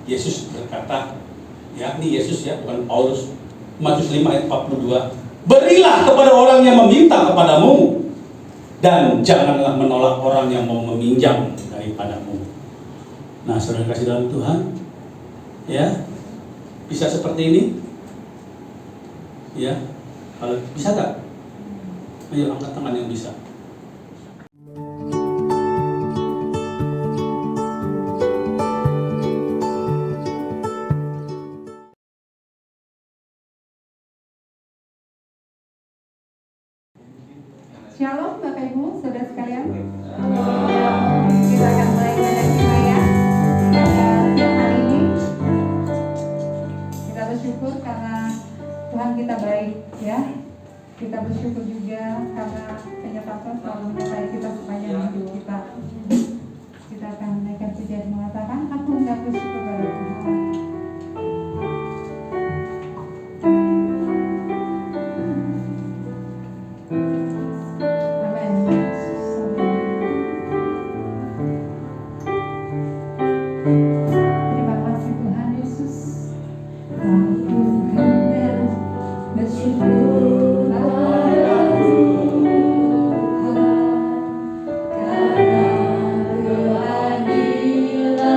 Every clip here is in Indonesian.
Yesus berkata, ya ini Yesus ya, bukan Paulus. Matius 5 ayat 42. Berilah kepada orang yang meminta kepadamu, dan janganlah menolak orang yang mau meminjam daripadamu. Nah, saudara kasih dalam Tuhan, ya, bisa seperti ini, ya. Kalau bisa nggak? Ayo angkat tangan yang bisa. Shalom Bapak Ibu, saudara sekalian. Kita akan mulai ibadah kita ya. Pada hari ini kita bersyukur karena Tuhan kita baik ya. Kita bersyukur juga karena penyertaan selalu menyertai kita sepanjang hidup kita. Kita akan menaikkan pujian mengatakan, aku hendak bersyukur pada Tuhan. Terima kasih Tuhan Yesus. Aku hendak bersyukur padamu Tuhan, karena keadilan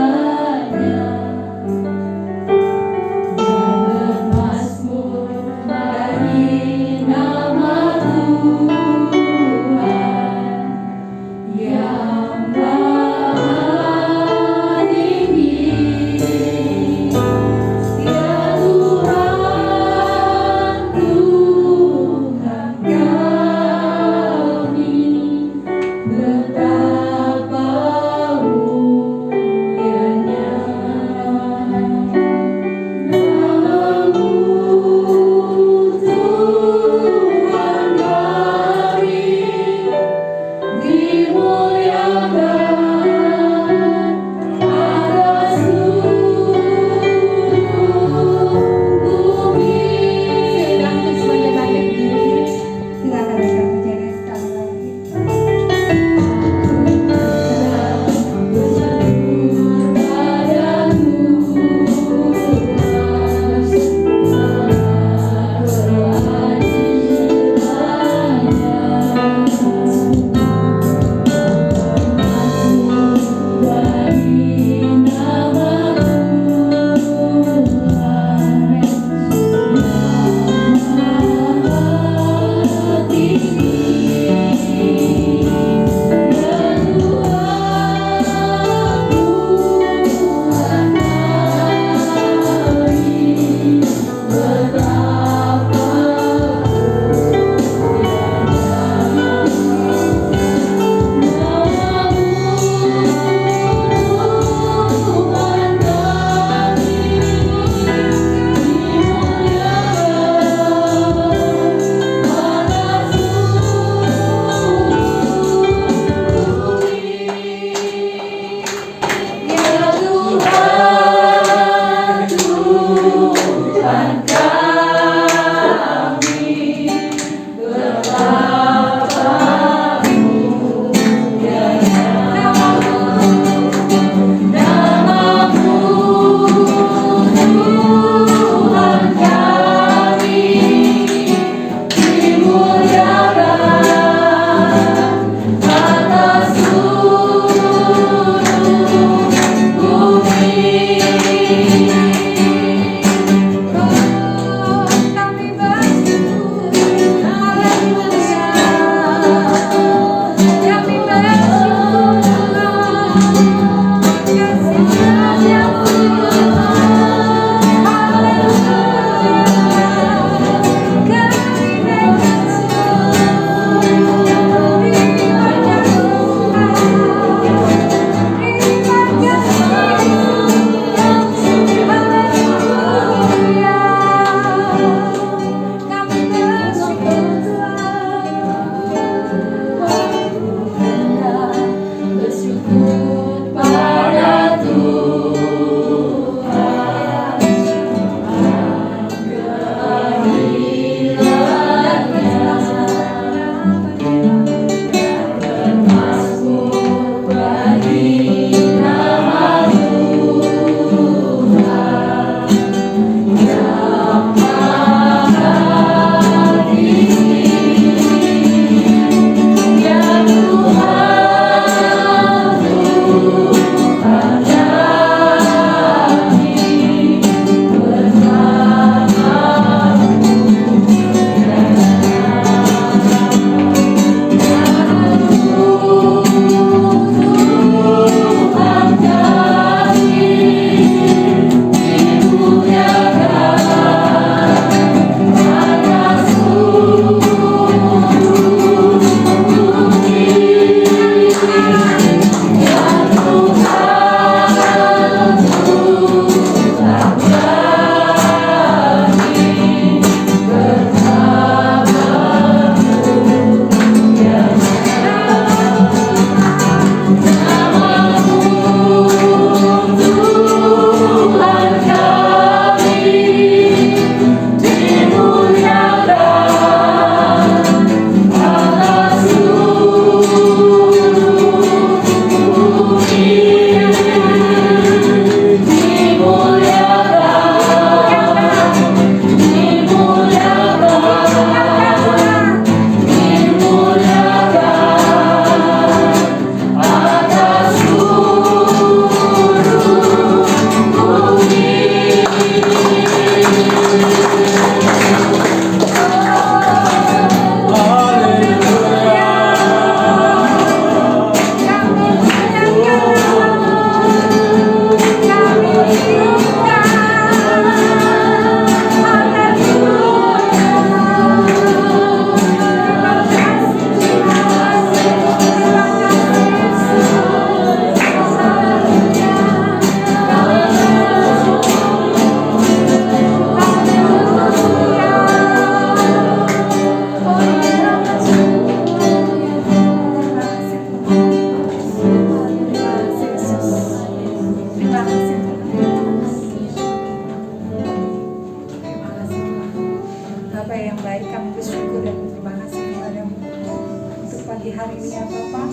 ya Bapa,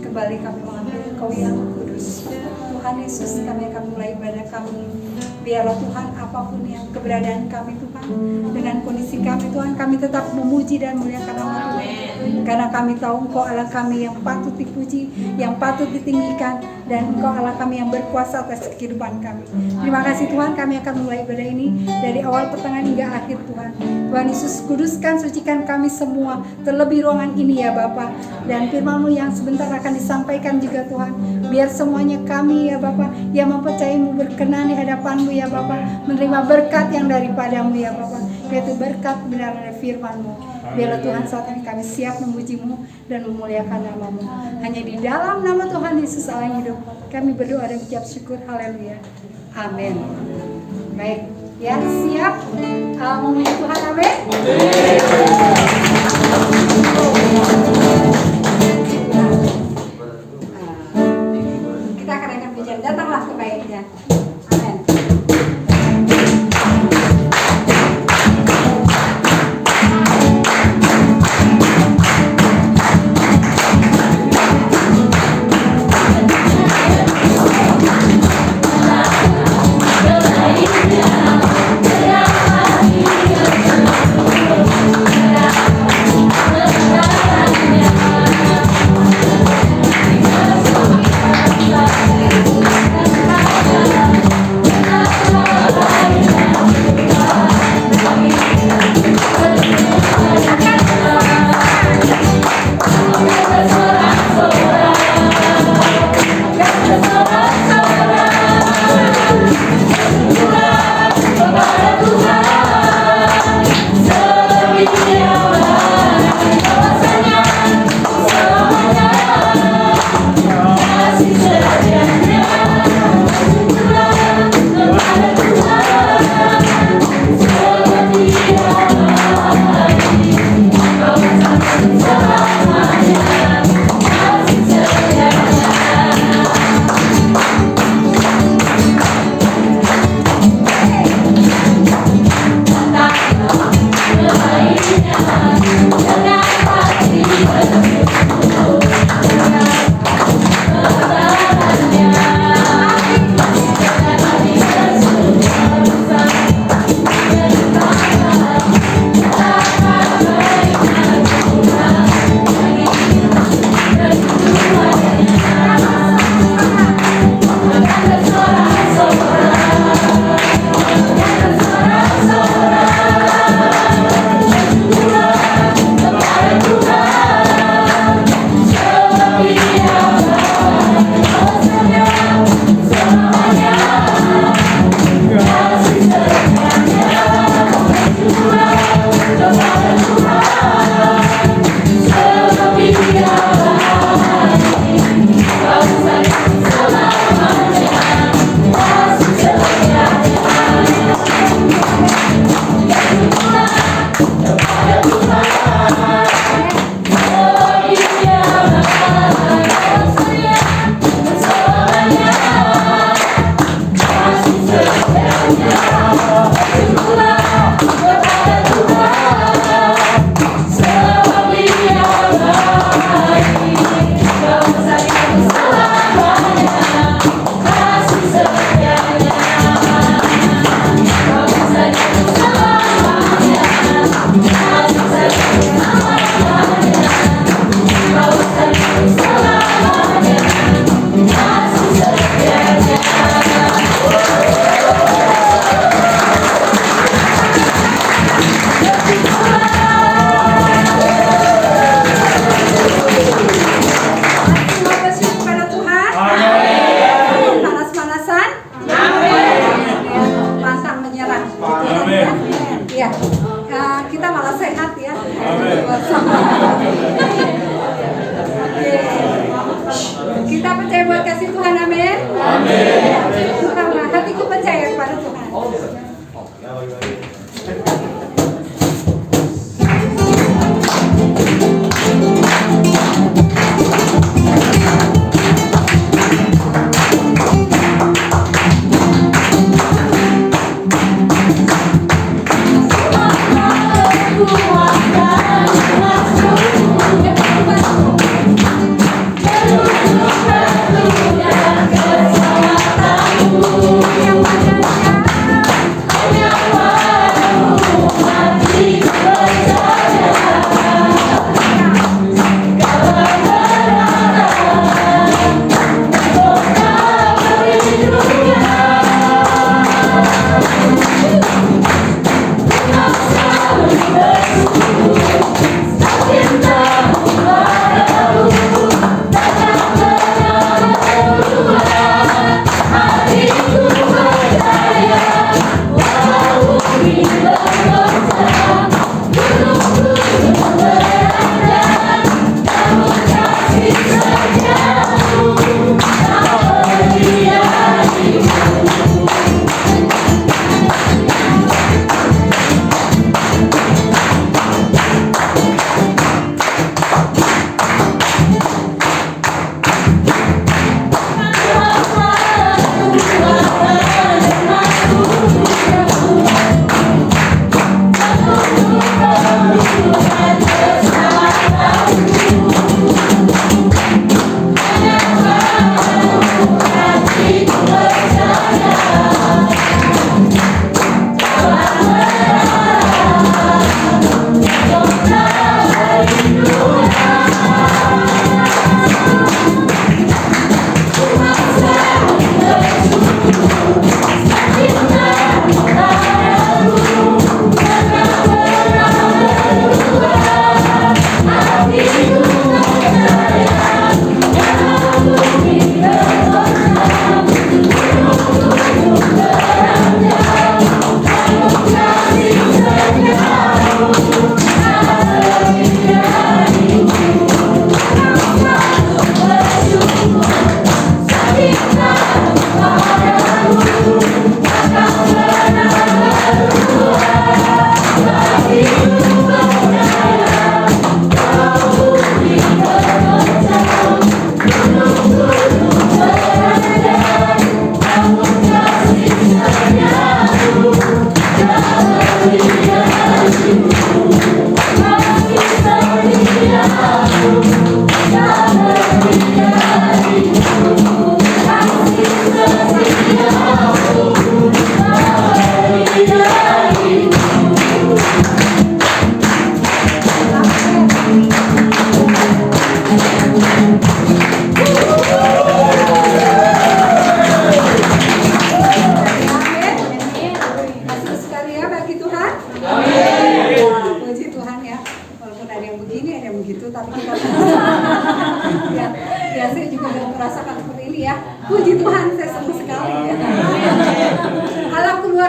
kembali kami mengambil Engkau yang kudus. Tuhan Yesus, kami akan mulai ibadah kami. Biarlah Tuhan, apapun yang keberadaan kami Tuhan, dengan kondisi kami Tuhan, kami tetap memuji dan muliakan nama Tuhan. Karena kami tahu Engkau Allah kami yang patut dipuji, yang patut ditinggikan, dan Engkau Allah kami yang berkuasa atas kehidupan kami. Terima kasih Tuhan, kami akan mulai ibadah ini dari awal pertengahan hingga akhir Tuhan. Tuhan Yesus, kuduskan, sucikan kami semua, terlebih ruangan ini ya Bapa. Dan firman-Mu yang sebentar akan disampaikan juga Tuhan. Biar semuanya kami ya Bapa yang mempercayai-Mu berkenan di hadapan-Mu ya Bapa, menerima berkat yang daripada-Mu ya Bapa, yaitu berkat kebenaran dari firman-Mu. Biarlah Tuhan saat ini kami siap memuji-Mu dan memuliakan nama-Mu. Hanya di dalam nama Tuhan Yesus Allah yang hidup, kami berdoa dan ucap syukur. Haleluya. Amin. Baik, ya siap memuji Tuhan. Amin. Kita akan naikkan pujian. Datanglah kebaiknya. Amin. Terima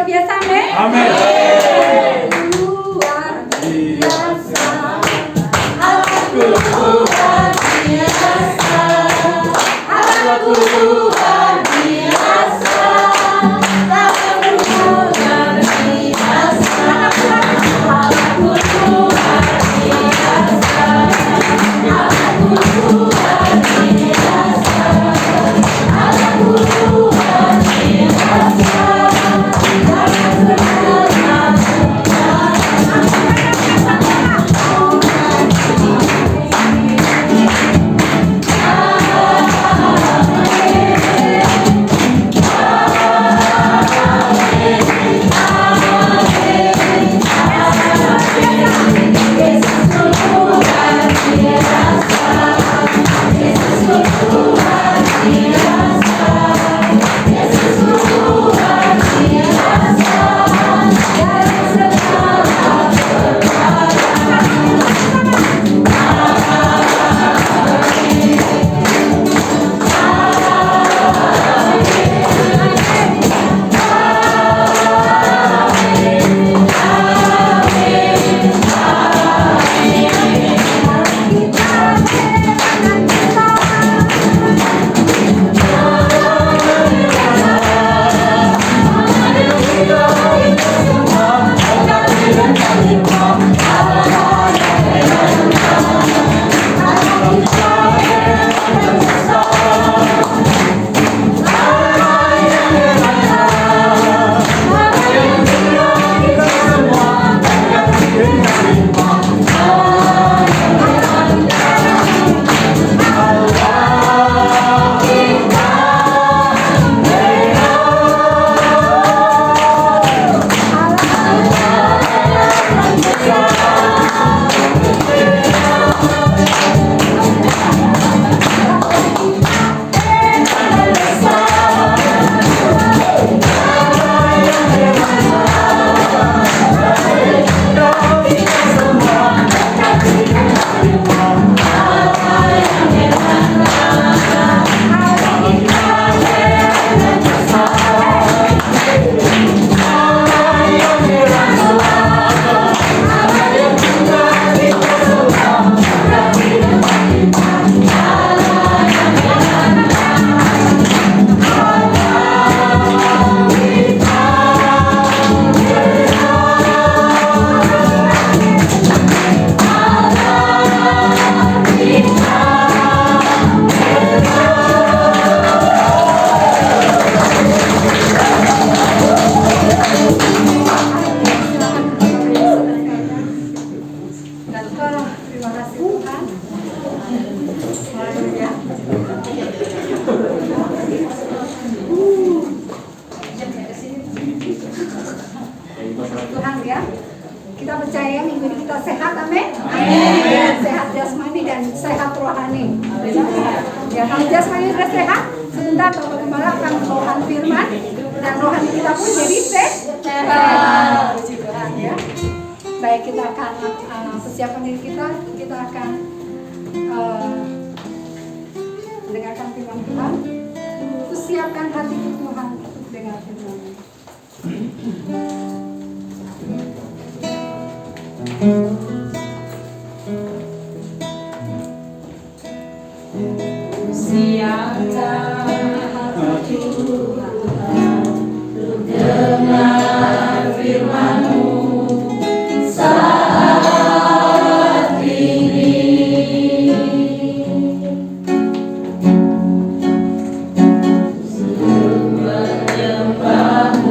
biasa, amin. Amin. Luar biasa, Allahku luar biasa, Allahku luar biasa, Allahku luar biasa, Allahku luar biasa, Allahku luar biasa, Allahku luar biasa. Terima kasih Tuhan. Haleluya. Tuhan ya, kita percaya minggu ini kita sehat, amin. Amin. Sehat jasmani dan sehat rohani. Ya, kalau jasmani sudah sehat, sebentar Bapak Gembala akan membawakan firman dan rohani kita pun jadi sehat. Puji Tuhan ya. Baik, kita akan persiapkan diri kita akan mendengarkan firman Tuhan. Siapkan hati Tuhan untuk dengar firman. Siapkan hati Tuhan untuk dengar firman-Mu saat ini. Menyembah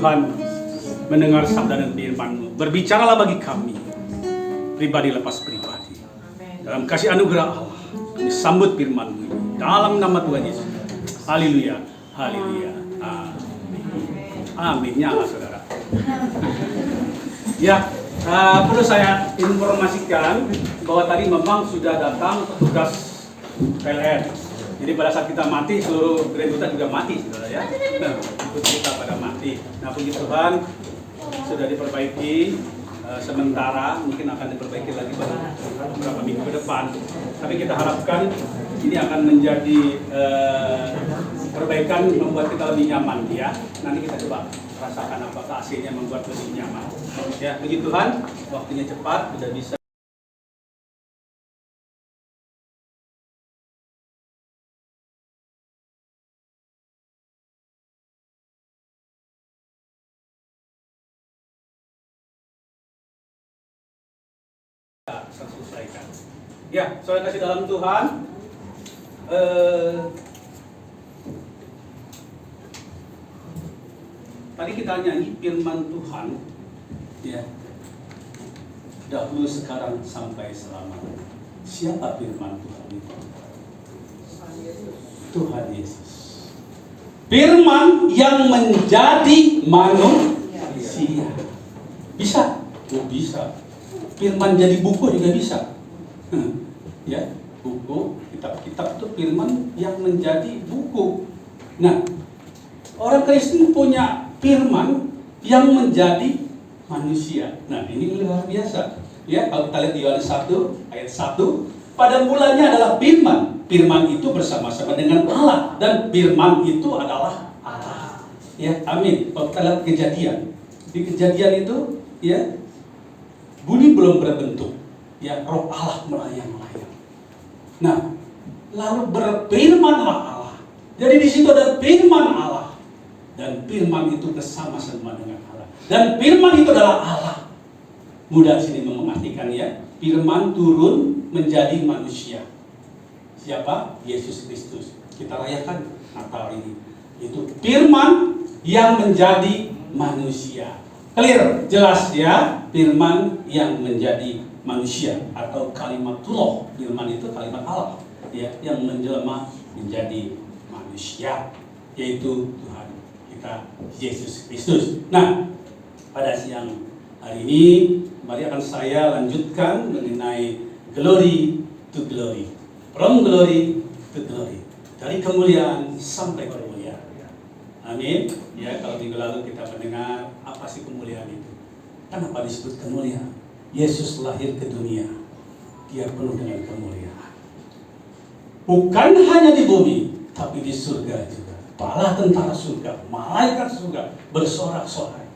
Tuhan, mendengar sabda dan firman-Mu. Berbicaralah bagi kami, pribadi lepas pribadi. Dalam kasih anugerah Allah, kami sambut firman-Mu ini. Dalam nama Tuhan Yesus. Haleluya, haleluya. Amin. Amin. Nyala saudara. Ya, perlu saya informasikan bahwa tadi memang sudah datang petugas PLN. Jadi pada saat kita mati, seluruh gereja juga mati, saudara ya. Nah, ikut kita pada mati. Nah, puji Tuhan sudah diperbaiki. Sementara mungkin akan diperbaiki lagi beberapa minggu ke depan. Tapi kita harapkan ini akan menjadi perbaikan, membuat kita lebih nyaman ya. Nanti kita coba rasakan apakah AC-nya membuat lebih nyaman. Ya, puji Tuhan, waktunya cepat, sudah bisa. Selesaikan. Ya, saya kasih dalam Tuhan. Tadi kita nyanyi firman Tuhan, ya. Dahulu, sekarang, sampai selamanya. Siapa firman Tuhan itu? Tuhan Yesus. Firman yang menjadi manusia. Bisa? Oh, bisa. Firman jadi buku juga bisa. Ya, buku, kitab-kitab itu firman yang menjadi buku. Nah, orang Kristen punya firman yang menjadi manusia. Nah, ini luar biasa. Ya, kalau kita lihat di Yohanes 1 ayat 1, pada mulanya adalah firman. Firman itu bersama-sama dengan Allah, dan firman itu adalah Allah. Ya, amin. Kalau kita lihat Kejadian, di Kejadian itu, ya, bumi belum berbentuk, ya, roh Allah melayang-layang. Nah, lalu berfirmanlah Allah. Jadi di situ ada firman Allah, dan firman itu bersama-sama dengan Allah. Dan firman itu adalah Allah. Mudah sini mengartikan ya, firman turun menjadi manusia. Siapa? Yesus Kristus. Kita rayakan Natal ini. Itu firman yang menjadi manusia. Clear, jelas ya, firman yang menjadi manusia atau kalimatullah. Firman itu kalimat Allah, ya, yang menjelma menjadi manusia, yaitu Tuhan kita Yesus Kristus. Nah, pada siang hari ini mari akan saya lanjutkan mengenai glory to glory, from glory to glory, dari kemuliaan sampai kemuliaan. Amin. Ya, kalau minggu lalu kita mendengar apa sih kemuliaan itu? Kenapa disebut kemuliaan? Yesus lahir ke dunia, dia penuh dengan kemuliaan. Bukan hanya di bumi, tapi di surga juga. Bala tentara surga, malaikat surga bersorak-sorai.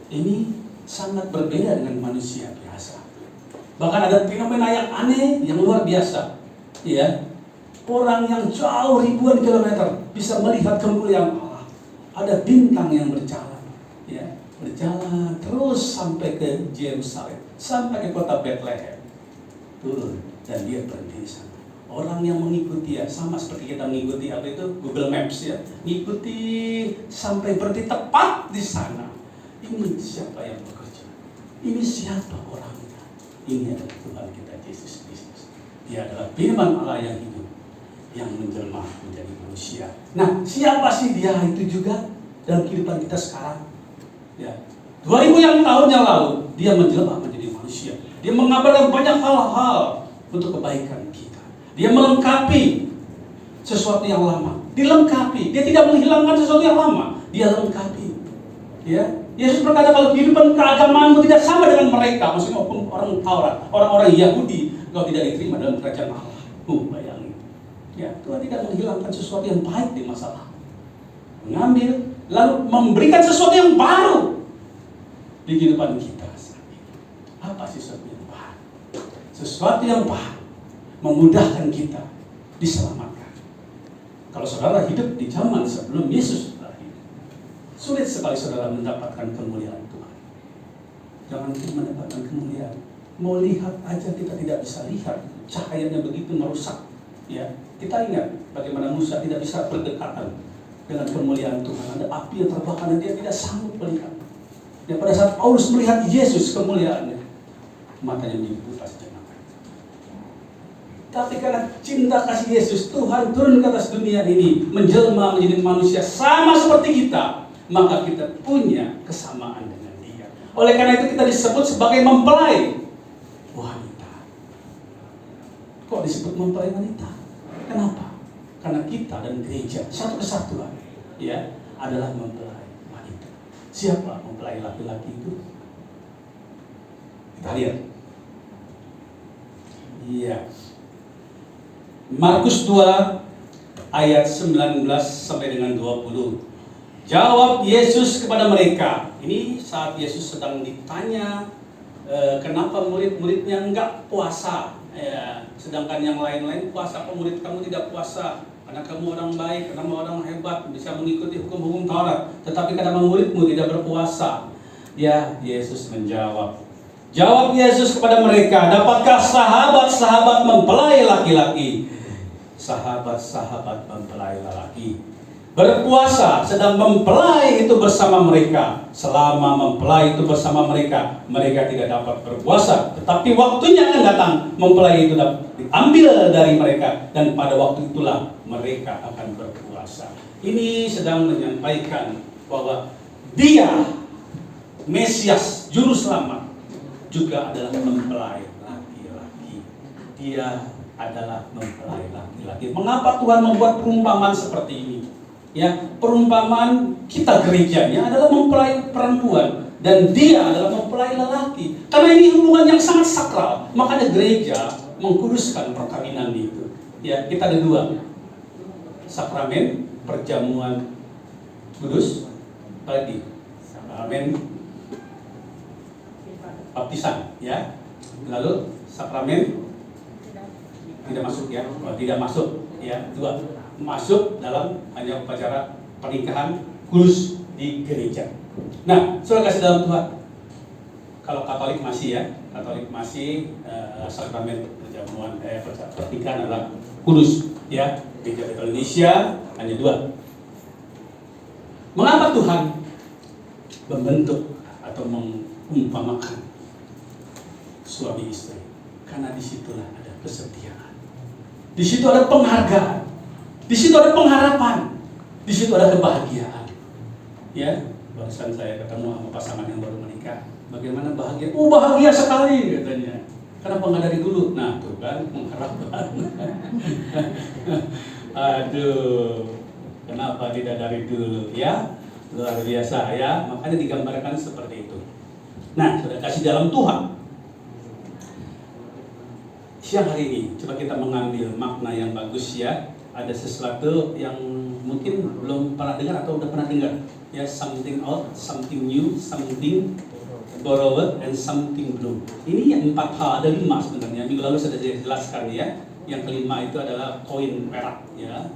Ini sangat berbeda dengan manusia biasa. Bahkan ada fenomena yang aneh, yang luar biasa. Ya, orang yang jauh ribuan kilometer bisa melihat kemuliaan Allah. Ada bintang yang berjalan, ya, berjalan terus sampai ke Yerusalem, sampai ke kota Bethlehem, turun dan dia berhenti di sana. Orang yang mengikuti ya, sama seperti kita mengikuti apa itu Google Maps ya, mengikuti sampai berhenti tepat di sana. Ini siapa yang bekerja? Ini siapa orangnya? Ini adalah Tuhan kita Yesus Kristus. Dia adalah firman Allah yang hidup, yang menjelma menjadi manusia. Nah, siapa sih dia itu juga dalam kehidupan kita sekarang? Ya, 2000 tahun yang lalu dia menjelma menjadi manusia. Dia mengabarkan banyak hal-hal untuk kebaikan kita. Dia melengkapi sesuatu yang lama. Dilengkapi. Dia tidak menghilangkan sesuatu yang lama. Dia lengkapi. Ya, Yesus berkata kalau kehidupan keagamaanmu tidak sama dengan mereka, maksudnya orang Taurat, orang-orang Yahudi, kau tidak diterima dalam kerajaan Allah. Bayangin. Ya, Tuhan tidak menghilangkan sesuatu yang baik di masa lalu. Mengambil, lalu memberikan sesuatu yang baru di kehidupan kita. Apa sih sesuatu yang baru? Sesuatu yang baru memudahkan kita diselamatkan. Kalau saudara hidup di zaman sebelum Yesus lahir, sulit sekali saudara mendapatkan kemuliaan Tuhan. Jangan mendapatkan kemuliaan, mau lihat aja kita tidak bisa lihat, cahayanya begitu merusak. Ya, kita ingat bagaimana Musa tidak bisa berdekatan dengan kemuliaan Tuhan. Ada api yang terbakar dan dia tidak sanggup melihat. Dan pada saat Paulus melihat Yesus kemuliaannya, matanya menjadi buta sejenak. Tapi karena cinta kasih Yesus, Tuhan turun ke atas dunia ini, menjelma menjadi manusia sama seperti kita, maka kita punya kesamaan dengan Dia. Oleh karena itu kita disebut sebagai mempelai wanita. Kok disebut mempelai wanita? Kenapa? Karena kita dan gereja satu kesatuan, ya, adalah mempelai wanita. Siapa mempelai laki-laki itu? Kita lihat. Iya. Markus 2 ayat 19 sampai dengan 20. Jawab Yesus kepada mereka. Ini saat Yesus sedang ditanya, kenapa murid-muridnya enggak puasa? Ya, sedangkan yang lain-lain puasa, kok murid kamu tidak puasa? Karena kamu orang baik, karena kamu orang hebat, bisa mengikuti hukum-hukum Taurat. Tetapi kenapa muridmu tidak berpuasa? Ya, Yesus menjawab. Jawab Yesus kepada mereka, dapatkah sahabat-sahabat mempelai laki-laki, sahabat-sahabat mempelai lelaki berpuasa sedang mempelai itu bersama mereka? Selama mempelai itu bersama mereka, mereka tidak dapat berpuasa. Tetapi waktunya akan datang, mempelai itu dapat diambil dari mereka, dan pada waktu itulah mereka akan berpuasa. Ini sedang menyampaikan bahwa Dia, Mesias, Juru Selamat, juga adalah mempelai laki-laki. Dia adalah mempelai laki-laki. Mengapa Tuhan membuat perumpamaan seperti ini? Ya, perumpamaan kita gerejanya adalah mempelai perempuan dan Dia adalah mempelai lelaki. Karena ini hubungan yang sangat sakral, makanya gereja mengkuduskan perkawinan itu. Ya, kita ada dua. Sakramen perjamuan kudus, apalagi sakramen baptisan, ya. Lalu sakramen tidak masuk, ya. Tidak masuk, ya. Dua, masuk dalam hanya upacara pernikahan kudus di gereja. Nah, saudara kasih dalam Tuhan, kalau Katolik masih, ya, Katolik masih sakramen perjamuan pernikahan adalah kudus, ya. Gereja Indonesia hanya dua. Mengapa Tuhan membentuk atau mengumpamakan suami istri? Karena disitulah ada kesetiaan, di situ ada penghargaan, di situ ada pengharapan, di situ ada kebahagiaan. Ya, barusan saya ketemu sama pasangan yang baru menikah. Bagaimana bahagia? Oh, bahagia sekali katanya. Kenapa nggak dari dulu? Nah, tuh kan mengharapkan. Aduh, kenapa tidak dari dulu? Ya, luar biasa, ya. Makanya digambarkan seperti itu. Nah, sudah kasih dalam Tuhan. Siang hari ini, coba kita mengambil makna yang bagus, ya. Ada sesuatu yang mungkin belum pernah dengar atau udah pernah dengar, ya. Something out, something new, something borrowed, and something blue. Ini yang 4 hal, ada 5 sebenarnya. Minggu lalu sudah saya jelaskan, ya. Yang kelima itu adalah koin perak, ya.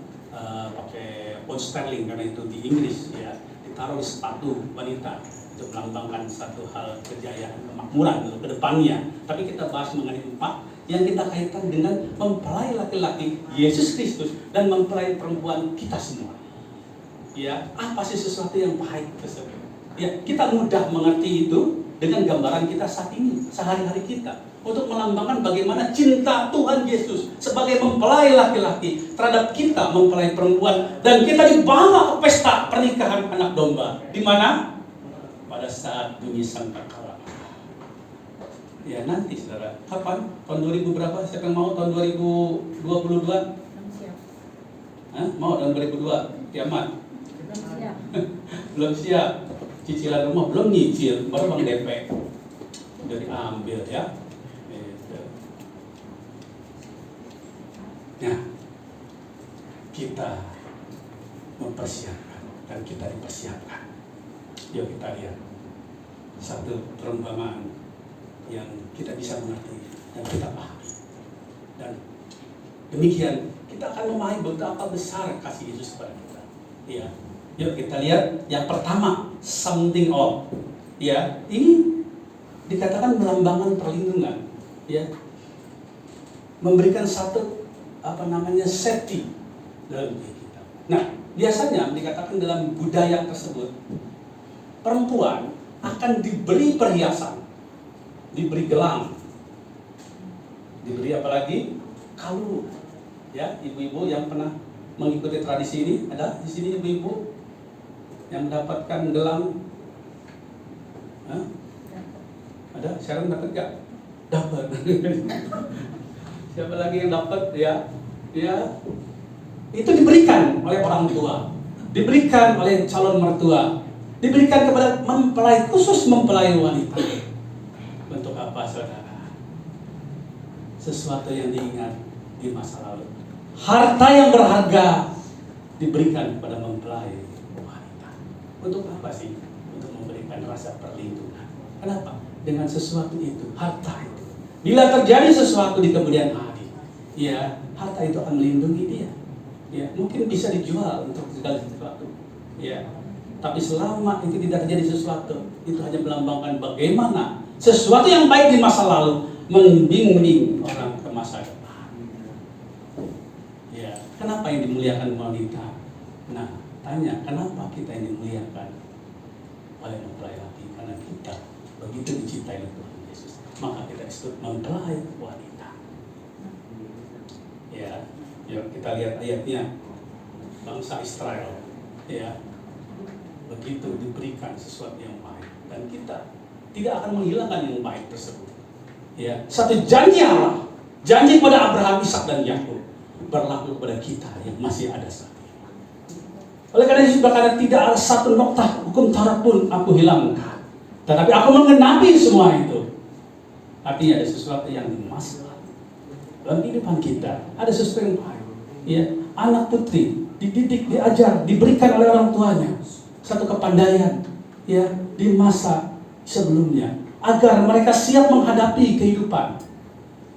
Pakai pound sterling karena itu di Inggris, ya. Ditaruh di sepatu wanita untuk melambangkan satu hal kejayaan, kemakmuran untuk kedepannya. Tapi kita bahas mengenai 4 yang kita kaitkan dengan mempelai laki-laki Yesus Kristus dan mempelai perempuan kita semua. Ya, apa sih sesuatu yang baik tersebut? Ya, kita mudah mengerti itu dengan gambaran kita saat ini, sehari-hari kita, untuk melambangkan bagaimana cinta Tuhan Yesus sebagai mempelai laki-laki terhadap kita mempelai perempuan, dan kita dibawa ke pesta pernikahan anak domba. Di mana? Pada saat bunyi sangkakala. Ya, nanti saudara. Kapan? Tahun 2000 berapa? Siapa yang mau tahun 2022? Hah? Mau tahun 2002? Kiamat? Belum siap. Cicilan rumah belum nyicil, baru bang DP. Udah diambil, ya. Gitu. Nah, kita mempersiapkan dan kita dipersiapkan. Yuk kita lihat satu perumpamaan yang kita bisa mengerti dan kita pahami. Dan demikian kita akan memahami betapa besar kasih Yesus kepada kita. Ya, yuk kita lihat yang pertama, something of. Ya, ini dikatakan melambangkan perlindungan. Ya, memberikan satu safety dalam diri kita. Nah, biasanya dikatakan dalam budaya tersebut, perempuan akan diberi perhiasan, diberi gelang, diberi apalagi kalung. Ya, ibu-ibu yang pernah mengikuti tradisi ini, ada di sini ibu-ibu yang mendapatkan gelang. Hah? Ada? Sharon dapat gak? Dapat. Siapa lagi yang dapat? Ya, itu diberikan oleh orang tua, diberikan oleh calon mertua, diberikan kepada mempelai, khusus mempelai wanita. Bentuk apa, saudara? Sesuatu yang diingat di masa lalu. Harta yang berharga diberikan kepada mempelai wanita. Untuk apa sih? Untuk memberikan rasa perlindungan. Kenapa? Dengan sesuatu itu, harta itu. Bila terjadi sesuatu di kemudian hari, ya, harta itu akan melindungi dia. Ya, mungkin bisa dijual untuk segala sesuatu. Ya, tapi selama itu tidak terjadi sesuatu, itu hanya melambangkan bagaimana sesuatu yang baik di masa lalu membimbing orang ke masa depan. Ya, kenapa yang dimuliakan wanita? Nah, tanya, kenapa kita yang dimuliakan oleh mempelai laki? Karena kita begitu dicintai oleh Tuhan Yesus, maka kita disebut mempelai wanita. Ya, yuk kita lihat ayatnya. Bangsa Israel, ya, begitu diberikan sesuatu yang baik, dan kita tidak akan menghilangkan yang baik tersebut. Ya, satu janji Allah, janji kepada Abraham, Ishak dan Yakub berlaku kepada kita yang masih ada saat ini. Oleh karena itu berkata, tidak ada satu noktah hukum Taurat pun aku hilangkan, tetapi aku menggenapi semua itu. Artinya ada sesuatu yang di masa lalu dalam kehidupan kita, ada sesuatu yang baik. Ya, anak putri dididik, diajar, diberikan oleh orang tuanya satu kepandaian, ya, di masa sebelumnya, agar mereka siap menghadapi kehidupan.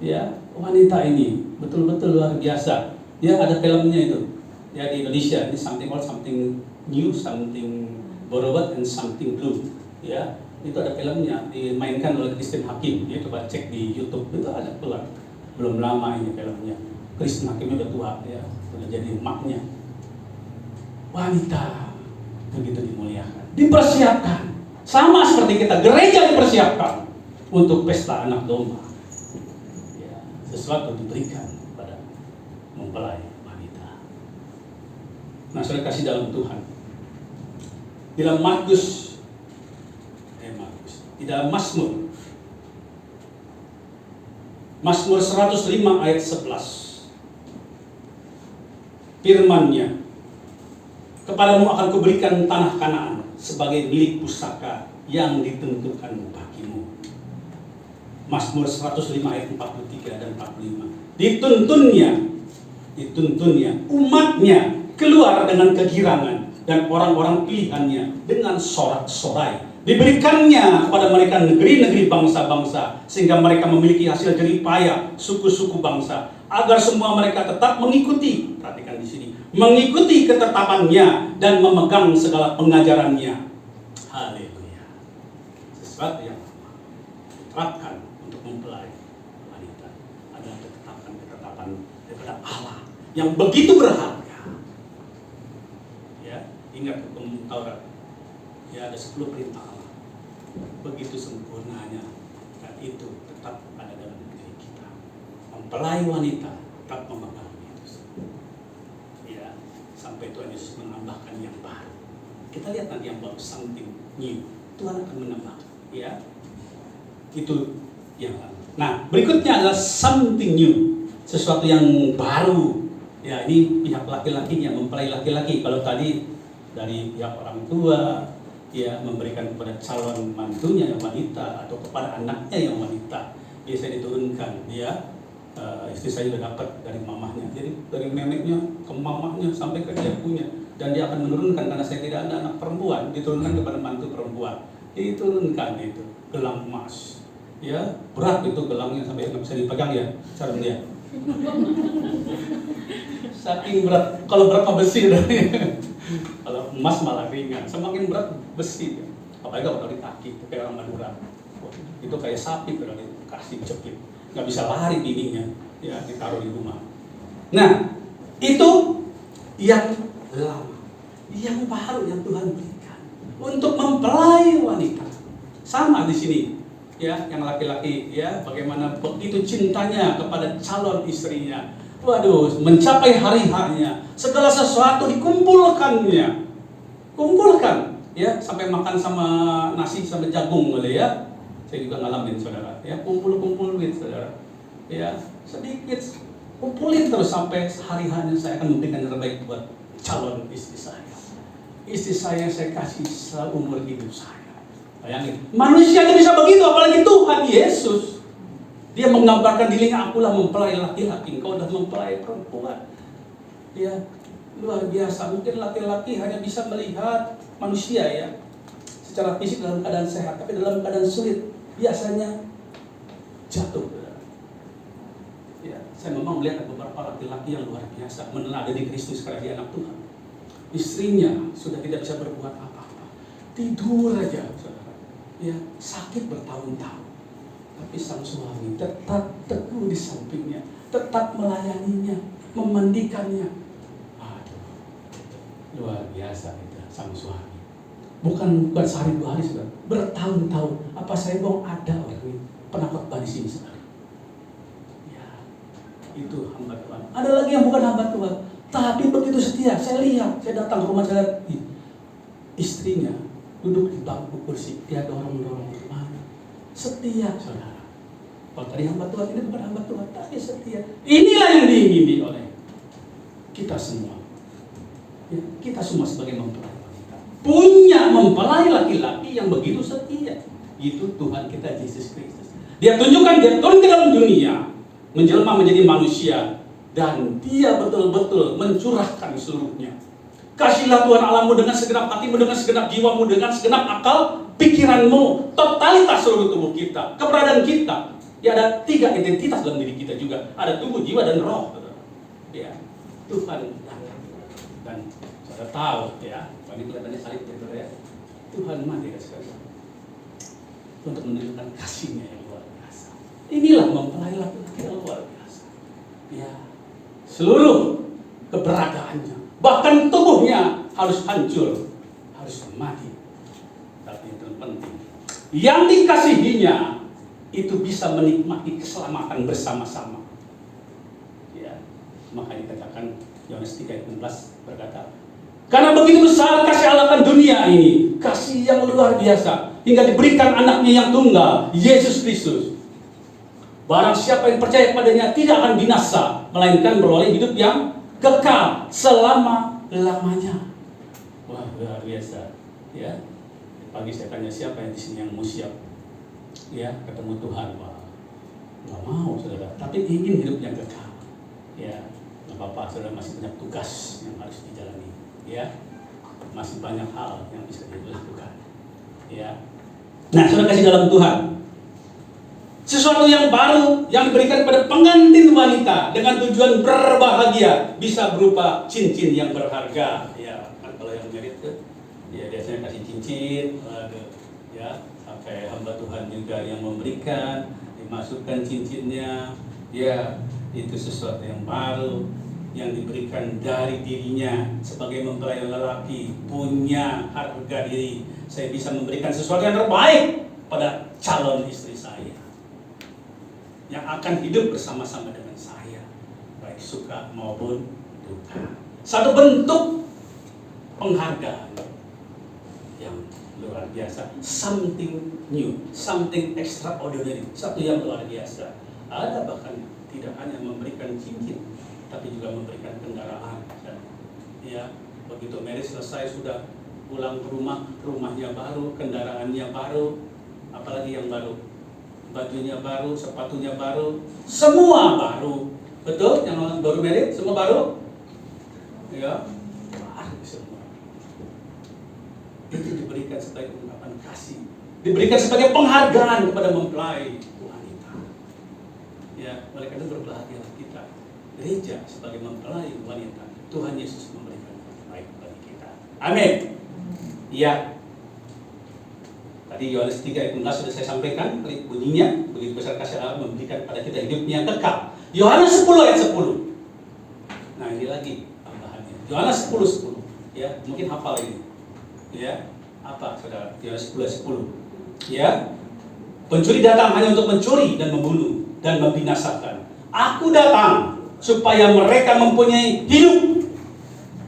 Ya, wanita ini betul-betul luar biasa. Ya, ada filmnya itu. Ya, di Indonesia ini something new, something borrowed and something blue. Ya, itu ada filmnya, dimainkan oleh Christine Hakim. Ya, coba cek di YouTube, itu ada keluar. Belum lama ini filmnya. Christine Hakim udah tua, ya, udah jadi emaknya. Wanita begitu dimuliakan, dipersiapkan, sama seperti kita, gereja dipersiapkan untuk pesta anak domba. Ya, sesuatu diberikan kepada mempelai wanita. Nah, saya kasih dalam Tuhan. Di dalam di dalam Mazmur 105 ayat 11. Firman-Nya, kepadamu akan kuberikan tanah Kanaan sebagai milik pusaka yang ditentukan bagimu. Mazmur 105 ayat 43 dan 45. Dituntunnya umatnya keluar dengan kegirangan, dan orang-orang pilihannya dengan sorak-sorai. Diberikannya kepada mereka negeri-negeri bangsa-bangsa, sehingga mereka memiliki hasil jerih payah suku-suku bangsa, agar semua mereka tetap mengikuti, perhatikan di sini, mengikuti ketetapannya dan memegang segala pengajarannya. Haleluya. Sesuatu yang diterapkan untuk mempelai wanita adalah ketetapan daripada Allah yang begitu berharga. Ya, ingat hukum Taurat. Ya, ada 10 perintah Allah. Begitu sempurnanya, dan itu tetap ada dalam diri kita. Mempelai wanita tetap memegang itu. Ya, sampai Tuhan Yesus menambahkan yang baru. Kita lihat nanti yang baru, something new. Tuhan akan menambah. Ya, itu yang lalu. Nah, berikutnya adalah something new, sesuatu yang baru. Ya, ini pihak laki-lakinya, mempelai laki-laki. Kalau tadi dari pihak orang tua, ya, memberikan kepada calon mantunya yang wanita atau kepada anaknya yang wanita, biasa diturunkan. Ya, istri saya sudah dapat dari mamahnya, jadi dari neneknya ke mamahnya sampai ke dia punya, dan dia akan menurunkan, karena saya tidak ada anak perempuan, diturunkan kepada mantu perempuan, diturunkan itu gelang emas. Ya, berat itu gelangnya sampai nggak bisa dipegang, ya, cara dia. Saking berat, kalau berat besi dari kalau emas malah ringan, semakin berat besi. Apalagi kalau di kaki, kayak orang Madura, itu kayak sapi kalau dikasih jepit, nggak bisa lari bibinya, ya, ditaruh di rumah. Nah, itu yang lama. yang baru yang Tuhan berikan untuk mempelai wanita. Sama di sini, ya, yang laki-laki, ya, bagaimana begitu cintanya kepada calon istrinya. Waduh, mencapai hari-harinya, segala sesuatu dikumpulkannya, kumpulkan, ya, sampai makan sama nasi sama jagung, boleh ya. Saya juga ngalamin, saudara, ya, kumpul duit, saudara, ya, sedikit, kumpulin terus sampai hari-harinya saya akan memberikan yang terbaik buat calon istri saya. Istri saya kasih seumur hidup saya. Bayangin, manusia itu bisa begitu, apalagi Tuhan Yesus. Dia menggambarkan dirinya, akulah mempelai laki-laki, engkau adalah mempelai perempuan. Ya, luar biasa. Mungkin laki-laki hanya bisa melihat manusia, ya, secara fisik dalam keadaan sehat, tapi dalam keadaan sulit biasanya jatuh. Ya, saya memang melihat beberapa laki-laki yang luar biasa meneladani Kristus karena dia anak Tuhan. Istrinya sudah tidak bisa berbuat apa-apa, tidur aja, saudara. Ya, sakit bertahun-tahun. Tapi sang suami tetap teguh di sampingnya, tetap melayaninya, memandikannya. Aduh, luar biasa itu sang suami. Bukan sehari dua hari, saudara, bertahun-tahun. Apa saya bohong? Ada orang ini pernah khotbah di sini, saudara. Ya, itu hamba Tuhan. Ada lagi yang bukan hamba Tuhan, tapi begitu setia. Saya lihat, saya datang ke rumah, saya lihat istrinya duduk di bangku kursi, dia dorong-dorong kemana. Setia, saudara. Kalau tadi hamba Tuhan, ini bukan hamba Tuhan, tapi setia. Inilah yang diingini oleh kita semua. Ya, kita semua sebagai mempelai wanita punya mempelai laki-laki yang begitu setia. Itu Tuhan kita Yesus Kristus. Dia tunjukkan, dia turun ke dalam dunia, menjelma menjadi manusia, dan dia betul-betul mencurahkan seluruhnya. Kasihlah Tuhan Allahmu dengan segenap hatimu, dengan segenap jiwamu, dengan segenap akal pikiranmu, totalitas seluruh tubuh kita, keberadaan kita. Ya, ada 3 identitas dalam diri kita juga. Ada tubuh, jiwa, dan roh. Ya, Tuhan dan saudara tahu, ya, ini kelihatannya salib, ya, Tuhan mati sekali untuk menunjukkan kasihnya yang luar biasa. Inilah mempelai laki-laki yang luar biasa. Ya, seluruh keberadaannya, bahkan tubuhnya harus hancur, harus mati. Tapi yang terpenting, yang dikasihinya itu bisa menikmati keselamatan bersama-sama. Ya, makanya dikatakan Yohanes 3:16 berkata, karena begitu besar kasih Allah akan dunia ini, kasih yang luar biasa, hingga diberikan anaknya yang tunggal, Yesus Kristus. Barang siapa yang percaya kepadanya tidak akan binasa, melainkan beroleh hidup yang kekal selama-lamanya. Wah, luar biasa. Ya, pagi saya tanya siapa yang di sini yang mau siap, ya, ketemu Tuhan. Wah, nggak mau, saudara, tapi ingin hidup yang kekal. Ya, nggak apa-apa, saudara masih banyak tugas yang harus dijalani. Ya, masih banyak hal yang bisa dilakukan. Ya, nah, saudara kasih dalam Tuhan, sesuatu yang baru yang diberikan kepada pengantin wanita dengan tujuan berbahagia, bisa berupa cincin yang berharga. Ya, kan kalau yang merit tuh, ya biasanya kasih cincin, ya, sampai hamba Tuhan juga yang memberikan, dimasukkan cincinnya. Ya, itu sesuatu yang baru yang diberikan dari dirinya sebagai mempelai lelaki, punya harga diri. Saya bisa memberikan sesuatu yang terbaik pada calon istri saya yang akan hidup bersama-sama dengan saya, baik suka maupun duka. Satu bentuk penghargaan yang luar biasa, something new, something extraordinary, satu yang luar biasa. Ada bahkan tidak hanya memberikan cincin, tapi juga memberikan kendaraan. Dan ya, begitu marriage selesai, sudah pulang ke rumah, rumahnya baru, kendaraannya baru, apalagi yang baru, bajunya baru, sepatunya baru, semua baru. Betul? Yang baru married semua baru? Ya, baru semua. Itu diberikan sebagai ungkapan kasih, diberikan sebagai penghargaan kepada mempelai wanita. Ya, oleh karena itu berbahagialah kita, gereja sebagai mempelai wanita. Tuhan Yesus memberikan yang terbaik bagi kita. Amin. Ya. Tadi Yohanes 3:16 sudah saya sampaikan bunyinya, begitu besar kasih Allah memberikan pada kita hidupnya kekal. Yohanes 10:10. Nah, ini lagi tambahannya. Yohanes 10:10. Ya, mungkin hafal ini. Ya, apa saudara? Yohanes 10:10. Ya, pencuri datang hanya untuk mencuri dan membunuh dan membinasakan. Aku datang supaya mereka mempunyai hidup.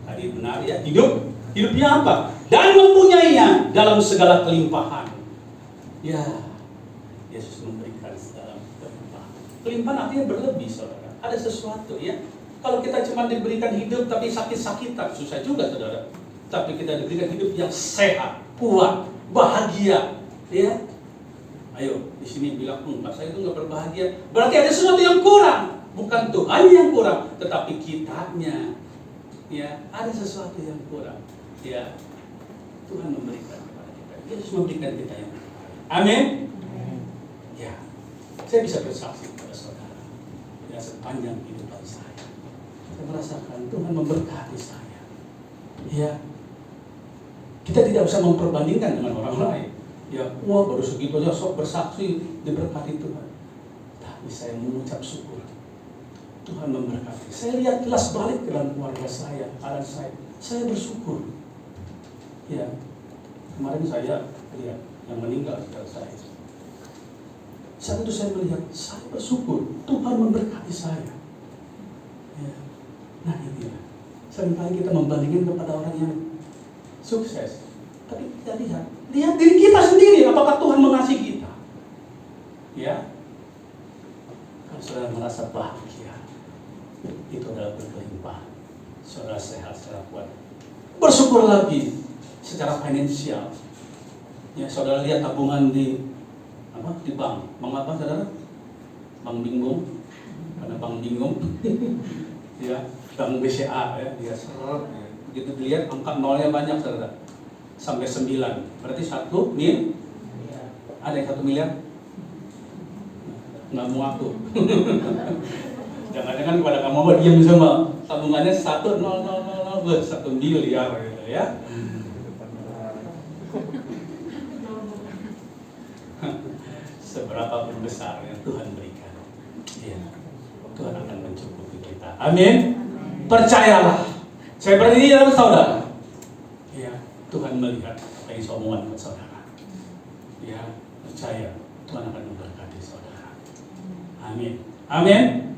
Tadi benar ya, hidup. Hidupnya apa? Dan mempunyainya dalam segala kelimpahan. Ya, Yesus memberikan dalam kelimpahan. Kelimpahan artinya berlebih, saudara. Ada sesuatu ya. Kalau kita cuma diberikan hidup tapi sakit-sakitan, susah juga, saudara. Tapi kita diberikan hidup yang sehat, kuat, bahagia, ya. Ayo, di sini bilang, saya itu nggak berbahagia. Berarti ada sesuatu yang kurang. Bukan Tuhan yang kurang, tetapi kitanya. Ya, ada sesuatu yang kurang. Ya, Tuhan memberikan kepada kita. Yesus memberikan kita yang terbaik. Amin. Ya, saya bisa bersaksi kepada saudara. Ya, sepanjang kehidupan saya merasakan Tuhan memberkati saya. Ya, kita tidak usah memperbandingkan dengan orang lain. Ya, wah baru segitu aja sok bersaksi diberkati Tuhan. Tapi saya mengucap syukur. Tuhan memberkati. Saya lihat kelas balik ke dalam keluarga saya, anak saya bersyukur. Ya, kemarin saya lihat yang meninggal saudara saya. Saat itu saya melihat, saya bersyukur Tuhan memberkati saya. Ya. Nah inilah, seringkali kita membandingkan kepada orang yang sukses, tapi kita lihat diri kita sendiri, apakah Tuhan mengasihi kita? Ya, kalau saudara merasa bahagia, itu adalah berkelimpahan. Saudara sehat, saudara kuat, bersyukur lagi secara finansial. Ya, saudara lihat tabungan di bank, mengapa saudara? Bank bingung, karena bank bingung. Ya, bank BCA ya, dia seret. Begitu dilihat angka nolnya banyak, saudara. Sampai 9. Berarti 1 miliar. Ada yang 1 miliar? Nggak mau aku. Jangan-jangan kepada kamu mau diam semua. Tabungannya 1,000,000 1 miliar gitu ya. Seberapa pun besar yang Tuhan berikan, ya, Tuhan akan mencukupi kita. Amin. Percayalah. Saya berdiri dalam saudara. Ya, Tuhan melihat apa yang saya omongkan buat saudara. Ya, percaya Tuhan akan memberkati saudara. Amin. Amin.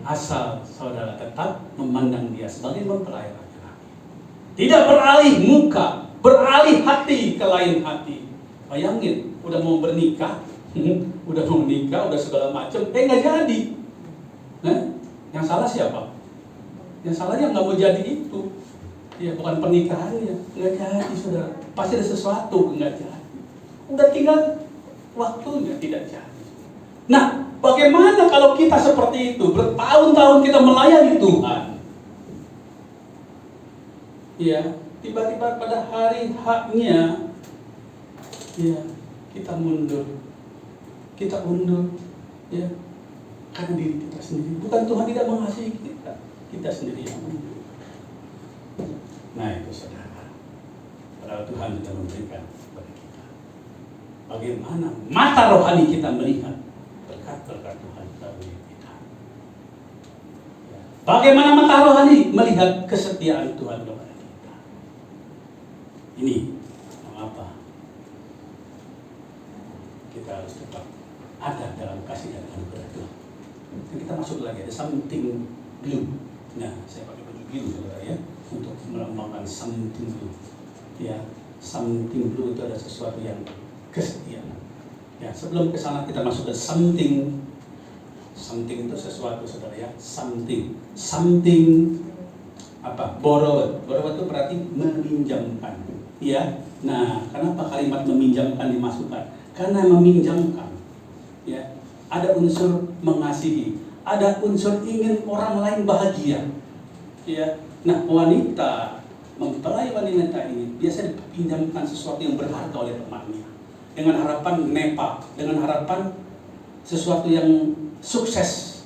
Asal saudara tetap memandang dia sebagai mempelai laki-laki. Tidak beralih muka, beralih hati ke lain hati. Bayangin, udah mau bernikah, udah mau menikah, udah segala macam, nggak jadi. Nah, yang salah siapa? Yang salahnya nggak mau jadi itu. Ya, bukan pernikahannya, nggak jadi, saudara. Pasti ada sesuatu nggak jadi. Udah tinggal waktunya tidak jadi. Nah, bagaimana kalau kita seperti itu? Bertahun-tahun kita melayani Tuhan. Ya, tiba-tiba pada hari haknya, ya, kita mundur. Kita undur, ya, karena diri kita sendiri. Bukan Tuhan tidak mengasihi kita sendiri yang undur. Nah itu saudara, padahal Tuhan sudah memberikan kepada kita. Bagaimana mata rohani kita melihat berkat-berkat Tuhan melalui kita. Ya. Bagaimana mata rohani melihat kesetiaan Tuhan kepada kita. Ini mengapa kita harus tetap ada dalam kasih dan anugerah Tuhan. Dan kita masuk lagi, ada something blue. Nah, saya pakai baju biru saudara ya, untuk melambangkan something blue. Ya, something blue itu ada sesuatu yang kesetiaan. Ya, sebelum ke sana kita masuk ke something. Something itu sesuatu saudara ya, something apa? Borrowed. Borrowed itu berarti meminjamkan. Ya. Nah, kenapa kalimat meminjamkan dimasukkan? Karena meminjamkan. Ya, ada unsur mengasihi, ada unsur ingin orang lain bahagia. Ya, nah wanita, mempelai wanita ini biasa dipinjamkan sesuatu yang berharga oleh temannya, dengan harapan nepa, dengan harapan sesuatu yang sukses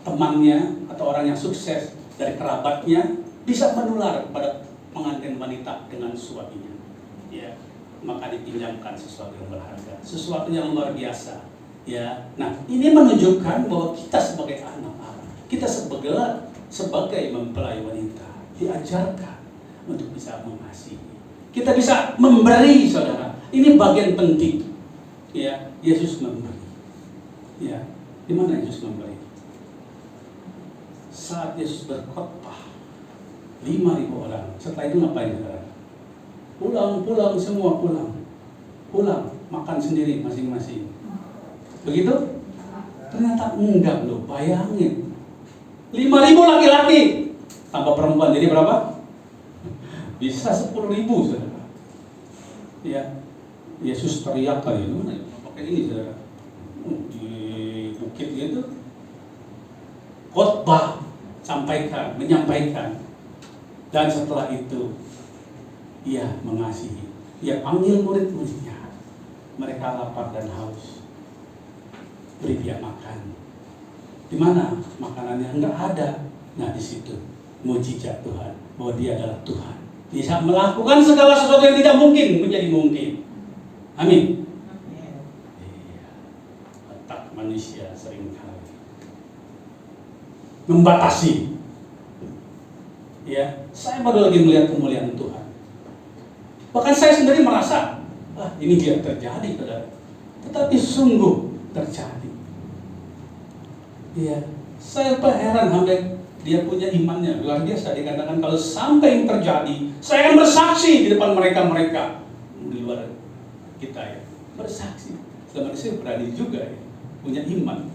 temannya atau orang yang sukses dari kerabatnya bisa menular pada pengantin wanita dengan suaminya. Ya, maka dipinjamkan sesuatu yang berharga, sesuatu yang luar biasa. Ya, nah ini menunjukkan bahwa kita sebagai anak Allah, kita sebagai mempelai wanita diajarkan untuk bisa mengasihi. Kita bisa memberi, saudara. Ini bagian penting. Ya, Yesus memberi. Ya, di mana Yesus memberi? Saat Yesus berkhotbah, 5.000 orang. Setelah itu ngapain, saudara? Pulang, semua pulang. Pulang, makan sendiri masing-masing. Begitu? Ternyata enggak loh, bayangin. 5.000 laki-laki tambah perempuan, jadi berapa? Bisa 10.000, saudara. Ya, Yesus teriak kali itu, pakai ini, saudara. Di bukit itu, khotbah, menyampaikan. Dan setelah itu, ia mengasihi. Ia panggil murid-muridnya. Mereka lapar dan haus. Beri dia makan. Di mana makanannya? Enggak ada. Nah, di situ mujizat Tuhan bahwa Dia adalah Tuhan. Bisa melakukan segala sesuatu yang tidak mungkin menjadi mungkin. Amin. Iya. Otak manusia seringkali membatasi. Ya, saya baru lagi melihat kemuliaan Tuhan. Bahkan saya sendiri merasa, ini dia terjadi, saudara. Tetapi sungguh terjadi. Ya, saya heran sampai dia punya imannya luar biasa. Dikatakan kalau sampai yang terjadi, saya akan bersaksi di depan mereka di luar kita ya. Bersaksi. Selama ini berani juga ya, punya iman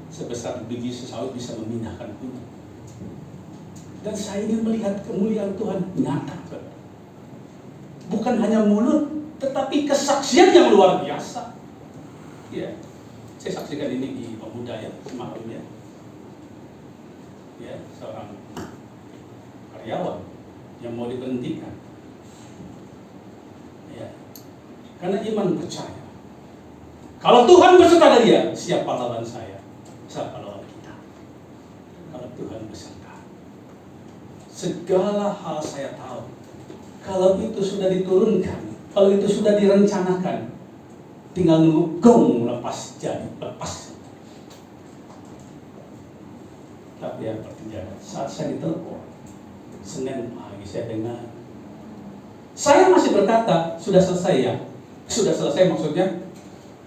sebesar biji sesawi bisa memindahkan gunung. Dan saya ingin melihat kemuliaan Tuhan nyata, saudara. Bukan hanya mulut, tetapi kesaksian yang luar biasa. Ya, saya saksikan ini di Pemuda ya, semalam ya. Ya, seorang karyawan yang mau diberhentikan. Ya, karena iman percaya. Kalau Tuhan berserta dia, siapa lawan saya? Siapa lawan kita? Kalau Tuhan berserta, segala hal saya tahu. Kalau itu sudah diturunkan, kalau itu sudah direncanakan, tinggal nunggu gong lepas jadi, lepas. Tapi yang terjadi saat saya ditelepon Senin pagi saya dengar, saya masih berkata sudah selesai ya, sudah selesai maksudnya,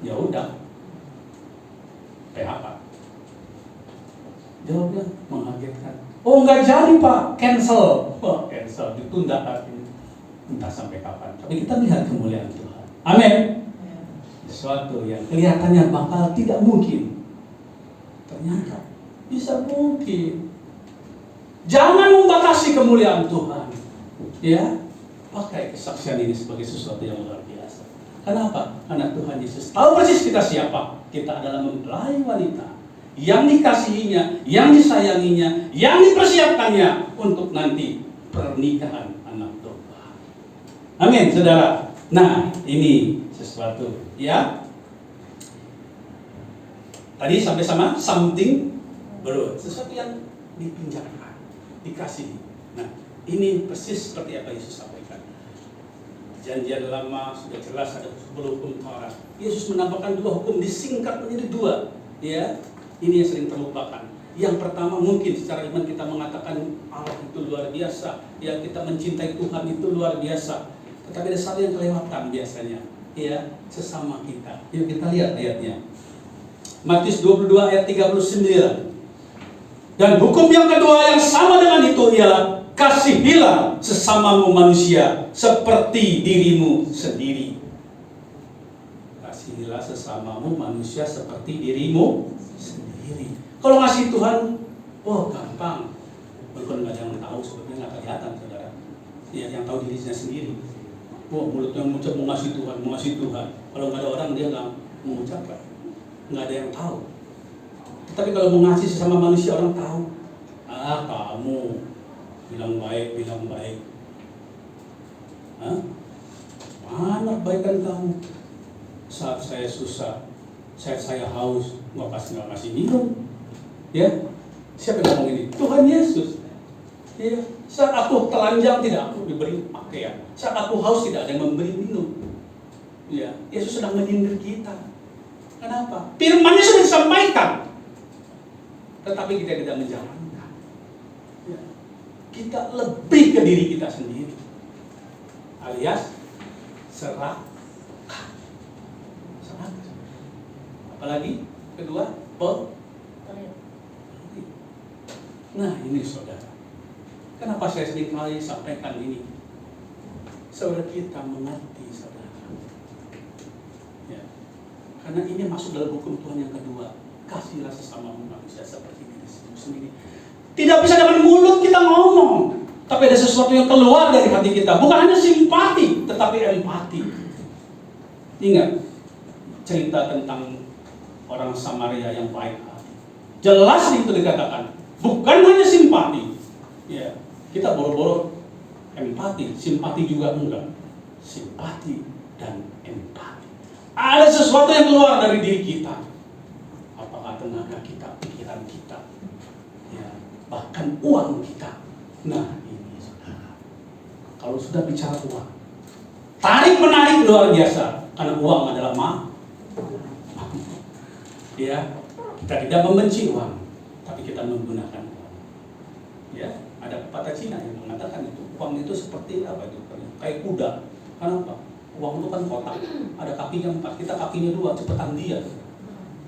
ya udah PHK. Jawabnya mengagetkan, oh nggak jadi Pak, cancel, cancel, ditunda artinya. Entah sampai kapan, tapi kita lihat kemuliaan Tuhan. Amin. Sesuatu yang kelihatannya bakal tidak mungkin, ternyata bisa mungkin. Jangan membatasi kemuliaan Tuhan. Ya, pakai kesaksian ini sebagai sesuatu yang luar biasa. Kenapa? Karena Tuhan Yesus tahu persis kita siapa. Kita adalah mempelai wanita yang dikasihinya, yang disayanginya, yang dipersiapkannya untuk nanti pernikahan anak domba. Amin, saudara. Nah, ini sesuatu ya. Tadi sampai sama something baru, sesuatu yang dipinjamkan, dikasih. Nah, ini persis seperti apa Yesus sampaikan. Perjanjian lama sudah jelas ada 10 hukum Taurat. Yesus menambahkan 2 hukum, disingkat menjadi 2. Ya, ini yang sering terlupakan. Yang pertama, mungkin secara iman kita mengatakan Allah itu luar biasa, ya kita mencintai Tuhan itu luar biasa. Tetapi ada satu yang kelewatan biasanya, ya, sesama kita. Yuk kita lihat ayatnya. Matius 22 ayat 39. Dan hukum yang kedua yang sama dengan itu ialah kasihilah sesamamu manusia seperti dirimu sendiri. Kasihilah sesamamu manusia seperti dirimu sendiri. Kalau ngasih Tuhan, oh gampang. Walaupun nggak ada yang tahu, sebetulnya nggak kelihatan, saudara. Ya, yang tahu dirinya sendiri. Wah, mulutnya mengucap mengasihi Tuhan. Kalau nggak ada orang dia nggak mengucapkan, nggak ada yang tahu. Tetapi kalau mengasihi sesama manusia orang tahu. Kamu bilang baik. Mana kebaikan kamu? Saat saya susah, saat saya haus, nggak kasih minum. Ya, siapa yang ngomong ini? Tuhan Yesus. Ya, saat aku telanjang tidak aku diberi pakaian. Saat aku haus tidak ada yang memberi minum. Ya, Yesus sedang menyindir kita. Kenapa? Firman-Nya sudah disampaikan, tetapi kita tidak menjalankan. Ya. kita lebih ke diri kita sendiri, alias serahkan. Apalagi kedua, nah ini saudara, kenapa saya sering kali sampaikan ini? Saudara kita mengerti, saudara. Ya. Karena ini masuk dalam hukum Tuhan yang kedua, kasihlah sesama manusia seperti diri sendiri. Tidak bisa dengan mulut kita ngomong, tapi ada sesuatu yang keluar dari hati kita. Bukan hanya simpati, tetapi empati. Ingat cerita tentang orang Samaria yang baik hati. Jelas itu dikatakan, bukan hanya simpati. Ya, kita boro-boro empati, simpati juga enggak. Simpati dan empati. Ada sesuatu yang keluar dari diri kita. Apakah tenaga kita, pikiran kita, ya, bahkan uang kita. Nah ini saudara, kalau sudah bicara uang, tarik menarik luar biasa. Karena uang adalah ya, kita tidak membenci uang, tapi kita menggunakan uang. Ya, ada pepatah Cina yang mengatakan itu, uang itu seperti apa itu? Kayak kuda. Kenapa? Uang itu kan kotak, ada kakinya 4, kita kakinya 2, cepetan dia.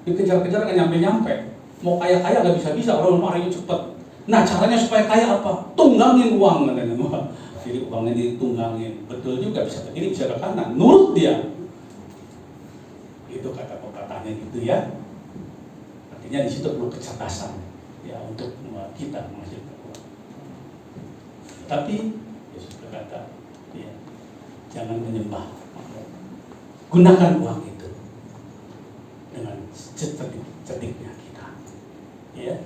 Dikejar-kejar nggak nyampe-nyampe. Mau kaya-kaya nggak bisa-bisa, orang larinya cepet. Nah caranya supaya kaya apa? Tunggangin uang katanya. Jadi uangnya ditunggangin. Betul juga, bisa ke kiri, bisa ke kanan. Nurut dia. Itu kata pepatahnya gitu ya. Artinya di situ perlu kecerdasan ya untuk kita menghasilkan uang. Tapi Yesus berkata, ya, jangan menyembah. Gunakan uang itu dengan cerdik-cerdiknya kita. Ya.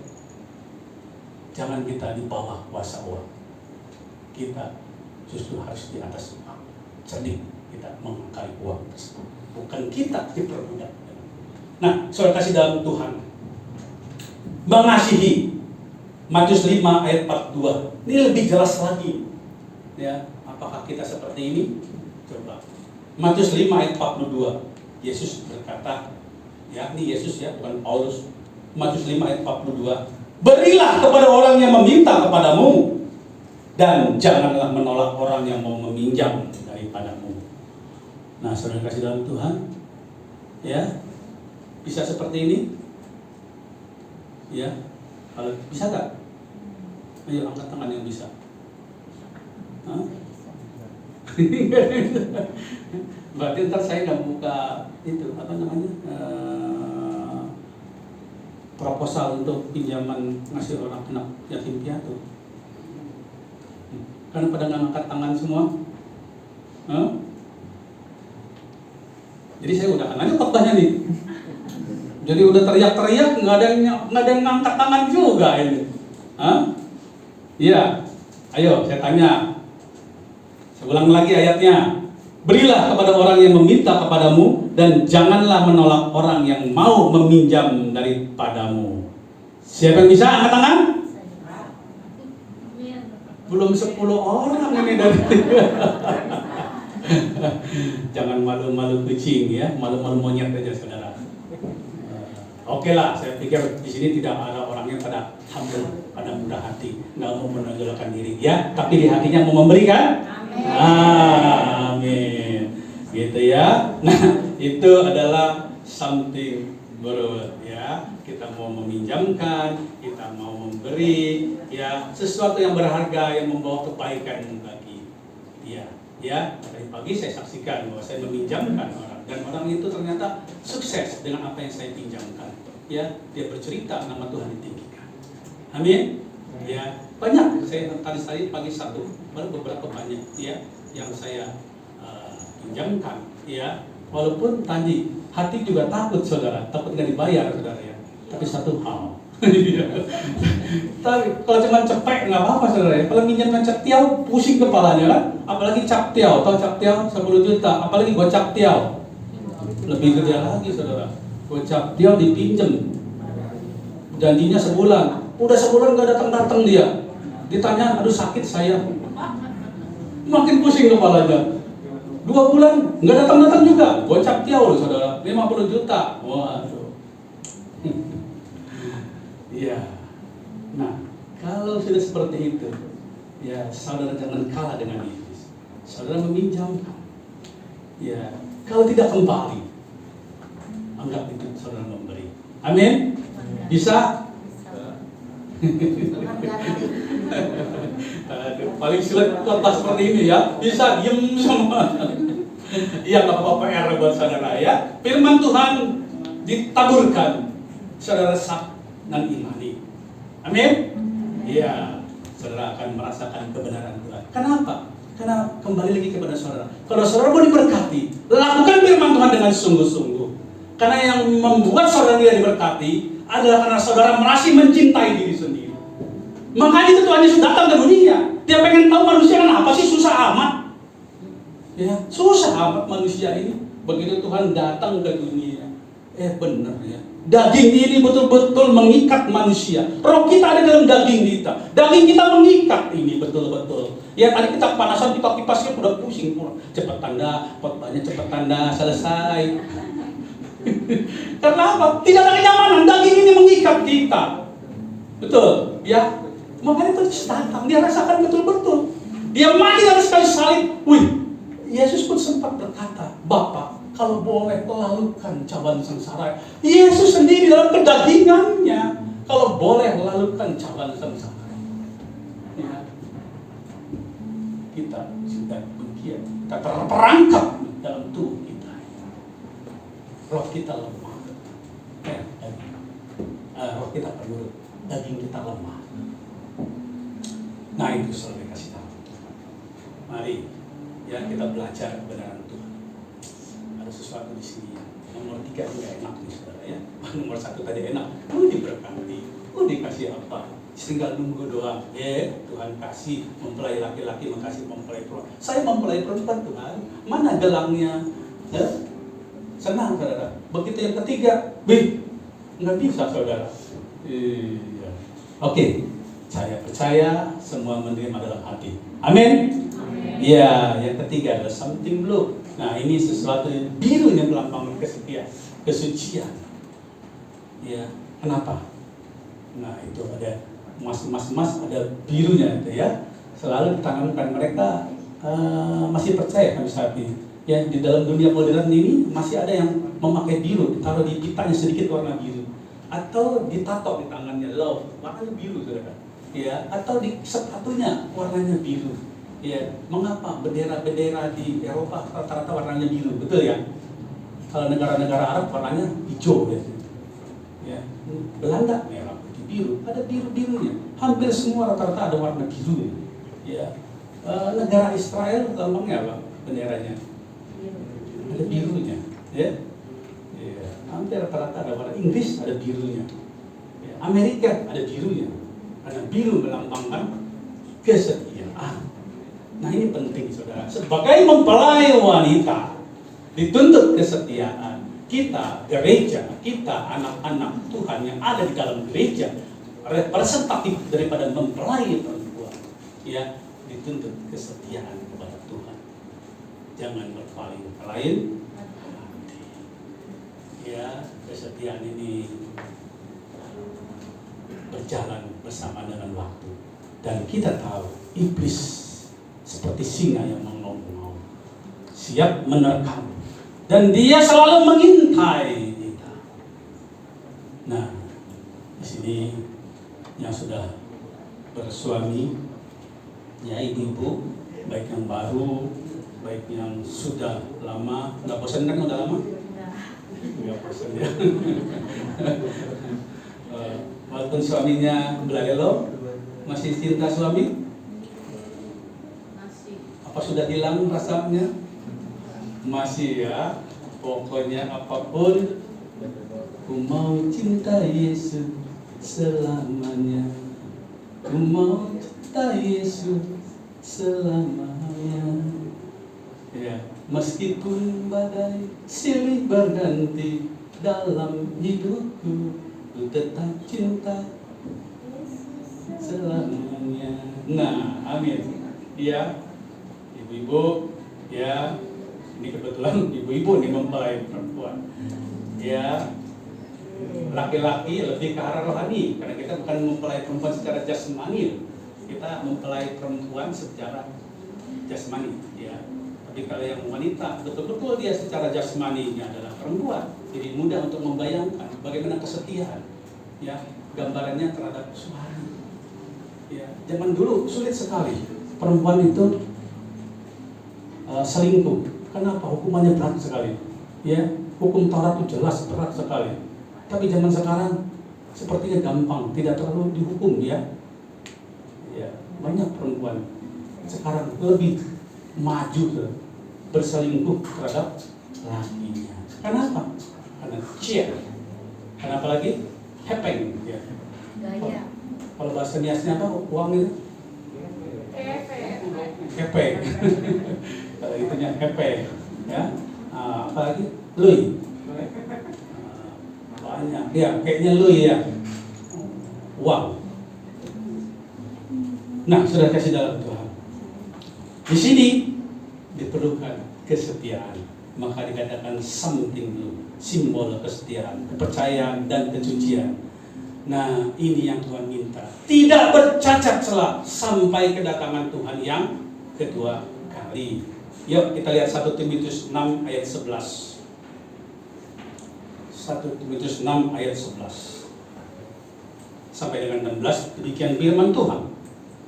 Jangan kita di bawah kuasa uang. Kita justru harus di atas uang. Cerdik kita mengangkari uang tersebut. Bukan kita diperbudak. Nah, saudara kasih dalam Tuhan, mengasihi. Matius 5 ayat 42. Ini lebih jelas lagi. Ya, apakah kita seperti ini? Coba. Matius 5 ayat 42. Yesus berkata, ya, ini Yesus ya, bukan Paulus. Matius 5 ayat 42. Berilah kepada orang yang meminta kepadamu, dan janganlah menolak orang yang mau meminjam daripadamu. Nah, saudara kasih dalam Tuhan, ya, bisa seperti ini, ya. Kalau bisa nggak? Ayo angkat tangan yang bisa. Hah? Berarti ntar saya nggak buka itu apa namanya proposal untuk pinjaman ngasih orang anak yatim piatu. Kan pada nggak angkat tangan semua. Hah? Jadi saya udah nanya khotbahnya nih. Jadi udah teriak-teriak nggak ada yang ngangkat tangan juga ini. Hah? Iya. Ayo saya tanya. Saya ulang lagi ayatnya. Berilah kepada orang yang meminta kepadamu, dan janganlah menolak orang yang mau meminjam daripadamu. Siapa yang bisa angkat tangan? Belum 10 orang ini dari. Jangan malu-malu kucing ya, malu-malu monyet aja saudara. Oke lah, saya pikir di sini tidak ada orang yang pada humble, pada mudah hati, nggak mau menonjolkan diri ya, tapi di hatinya mau memberikan. Amin. Gitu ya. Nah, itu adalah something good ya. Kita mau meminjamkan, kita mau memberi ya, sesuatu yang berharga yang membawa kebaikan bagi dia. Ya, tadi pagi saya saksikan bahwa saya meminjamkan orang, dan orang itu ternyata sukses dengan apa yang saya pinjamkan. Ya, dia bercerita nama Tuhan ditinggikan. Amin. Ya, banyak saya tadi pagi satu, baru beberapa banyak ya yang saya pinjamkan ya. Walaupun tadi hati juga takut saudara, takut nggak dibayar saudara ya. Tapi satu hal, tapi kalau cuma cepet nggak apa-apa saudara ya. Kalau minjamkan caktiau pusing kepalanya kan, apalagi caktiau, tahu caktiau 10 juta, apalagi gocap tiau lebih gede lagi saudara. Gocap tiau dipinjem, janjinya sebulan. Udah sebulan gak datang-datang dia. Ditanya, aduh sakit saya. Makin pusing kepalanya. 2 bulan gak datang-datang juga. Gocap tiau loh saudara, 50 juta. Waduh. Iya. Nah, kalau sudah seperti itu, Ya, saudara jangan kalah dengan iblis. Saudara meminjamkan. Ya, kalau tidak kembali, anggap itu saudara memberi. Amin. Bisa? Aduh, paling sulit khotbah seperti ini ya. Bisa diem semua. Ya nggak apa-apa PR buat saudara ya. Firman Tuhan ditaburkan, saudara sah dan imani. Amin. Iya, saudara akan merasakan kebenaran Tuhan. Kenapa? Karena kembali lagi kepada saudara. Kalau saudara mau diberkati, lakukan firman Tuhan dengan sungguh-sungguh. Karena yang membuat saudara tidak diberkati adalah karena saudara masih mencintai diri sendiri. Makanya itu Tuhan Yesus datang ke dunia. Dia pengen tahu manusia kenapa sih susah amat. Ya, susah amat manusia ini. Begitu Tuhan datang ke dunia, benar ya. Daging ini betul-betul mengikat manusia. Roh kita ada dalam daging kita. Daging kita mengikat ini betul-betul. Ya tadi kita kepanasan, kita kipasnya udah pusing. Cepat tanda, khotbahnya cepat tanda, selesai. Karena apa? Tidak ada kenyamanan. Daging ini mengikat kita. Betul, ya. Makanya Yesus datang, dia rasakan betul-betul. Dia mati dalam sekali salib. Wih, Yesus pun sempat berkata, Bapa, kalau boleh lalukan cobaan sengsara. Yesus sendiri dalam kedagingannya, kalau boleh lalukan cobaan sengsara. Ya. Kita sudah demikian, kita terperangkap dalam tubuh kita. Roh kita lemah. Roh kita penurut, daging kita lemah. Nah itu saudara kasih tahu. Mari ya kita belajar kebenaran Tuhan. Ada sesuatu di sini. Nomor 3 juga enak nih saudara ya. Nomor 1 tadi enak. Diberkati. Dikasih apa? Tinggal nunggu doang. Tuhan kasih mempelai laki-laki, makasih mempelai perempuan. Saya mempelai perempuan Tuhan. Mana gelangnya? Senang saudara. Begitu yang ketiga, nggak bisa saudara. Iya. Oke. Saya percaya semua menerima dalam hati. Amin. Ya, yang ketiga adalah something blue. Nah, ini sesuatu yang biru yang melambangkan kesetiaan, kesucian. Ya, kenapa? Nah, itu ada emas, ada birunya itu ya. Selalu ditanamkan mereka masih percaya kami saat ini. Ya, di dalam dunia modern ini masih ada yang memakai biru, ditaruh di pitanya sedikit warna biru, atau ditato di tangannya love, warnanya biru saudara. Ya, atau di sepatunya warnanya biru. Ya, mengapa bendera-bendera di Eropa rata-rata warnanya biru, betul ya? Kalau negara-negara Arab warnanya hijau ya. Ya, Belanda merah putih biru, ada biru-birunya. Hampir semua rata-rata ada warna biru. Ya, negara Israel lambangnya apa? Benderanya ada birunya. Ya, hampir rata-rata ada warna. Inggris ada birunya. Ya, Amerika ada birunya. Karena biru melambangkan kesetiaan. Nah ini penting saudara. Sebagai mempelai wanita dituntut kesetiaan. Kita gereja, kita anak-anak Tuhan yang ada di dalam gereja, representatif daripada mempelai perempuan, ya dituntut kesetiaan kepada Tuhan. Jangan berpaling-paling. Ya, kesetiaan ini berjalan bersama dengan waktu. Dan kita tahu iblis seperti singa yang mengaum-ngaum, siap menerkam, dan dia selalu mengintai kita. Nah, di sini yang sudah bersuami, ya ibu-ibu, baik yang baru, baik yang sudah lama, nggak bosan kan udah lama? Nggak bosan ya. Walaupun suaminya belalelo, masih cinta suami? Masih. Apa sudah hilang rasanya? Masih ya. Pokoknya apapun, ku mau cinta Yesus selamanya. Ku mau cinta Yesus selamanya. Ya, meskipun badai silih berganti dalam hidupku, ku tetap cinta selamanya. Nah, amin. Ya, ibu-ibu, ya, ini kebetulan ibu-ibu nih mempelai perempuan. Ya, laki-laki lebih ke arah rohani, karena kita bukan mempelai perempuan secara jasmani. kita mempelai perempuan secara jasmani, ya. Tapi kalau yang wanita betul-betul dia secara jasmaninya adalah perempuan, jadi mudah untuk membayangkan bagaimana kesetiaan, ya, gambarannya terhadap suami. Ya, zaman dulu sulit sekali perempuan itu selingkuh. Kenapa? Hukumannya berat sekali. Ya, hukum Taurat itu jelas berat sekali. Tapi zaman sekarang sepertinya gampang, tidak terlalu dihukum, ya. Ya, banyak perempuan sekarang lebih maju berselingkuh terhadap lakinya. Kenapa? Karena Kenapa lagi? Hepeng, ya. Gaya. Kalau bahasa niasnya apa? Uang itu? Hepeng. Kalau itunya hepeng, ya. Apa lagi? Lui. Banyak, ya. Kayaknya lui, ya. Uang. Nah, sudah kasih dalam Tuhan. Di sini diperlukan kesetiaan. Maka dikatakan something blue, simbol kesetiaan, kepercayaan dan kesucian. Nah, ini yang Tuhan minta. Tidak bercacat celah sampai kedatangan Tuhan yang kedua kali. Yuk kita lihat 1 Timotius 6 ayat 11. 1 Timotius 6 ayat 11 sampai dengan 16. Demikian firman Tuhan.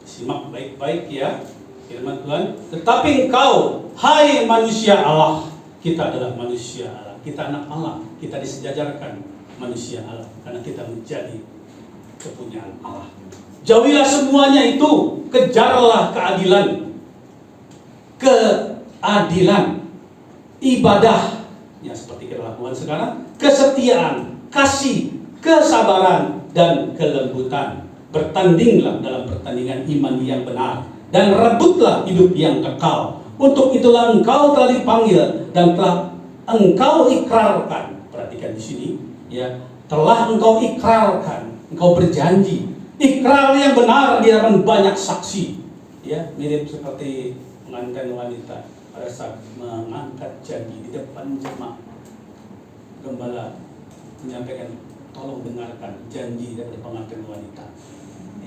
Simak baik-baik, ya. Firman Tuhan, tetapi engkau, hai manusia Allah, kita adalah manusia Allah, kita anak Allah, kita disejajarkan manusia Allah, karena kita menjadi kepunyaan Allah. Jauhilah semuanya itu, kejarlah keadilan, ibadah, ya seperti kita lakukan sekarang, kesetiaan, kasih, kesabaran, dan kelembutan. Bertandinglah dalam pertandingan iman yang benar, dan rebutlah hidup yang kekal. Untuk itulah engkau telah dipanggil dan telah engkau ikrarkan. Perhatikan di sini, ya, telah engkau ikrarkan, engkau berjanji. Ikrar yang benar di hadapan banyak saksi, ya, mirip seperti pengantin wanita pada saat mengangkat janji di depan jemaat. Gembala menyampaikan, tolong dengarkan janji dari pengantin wanita.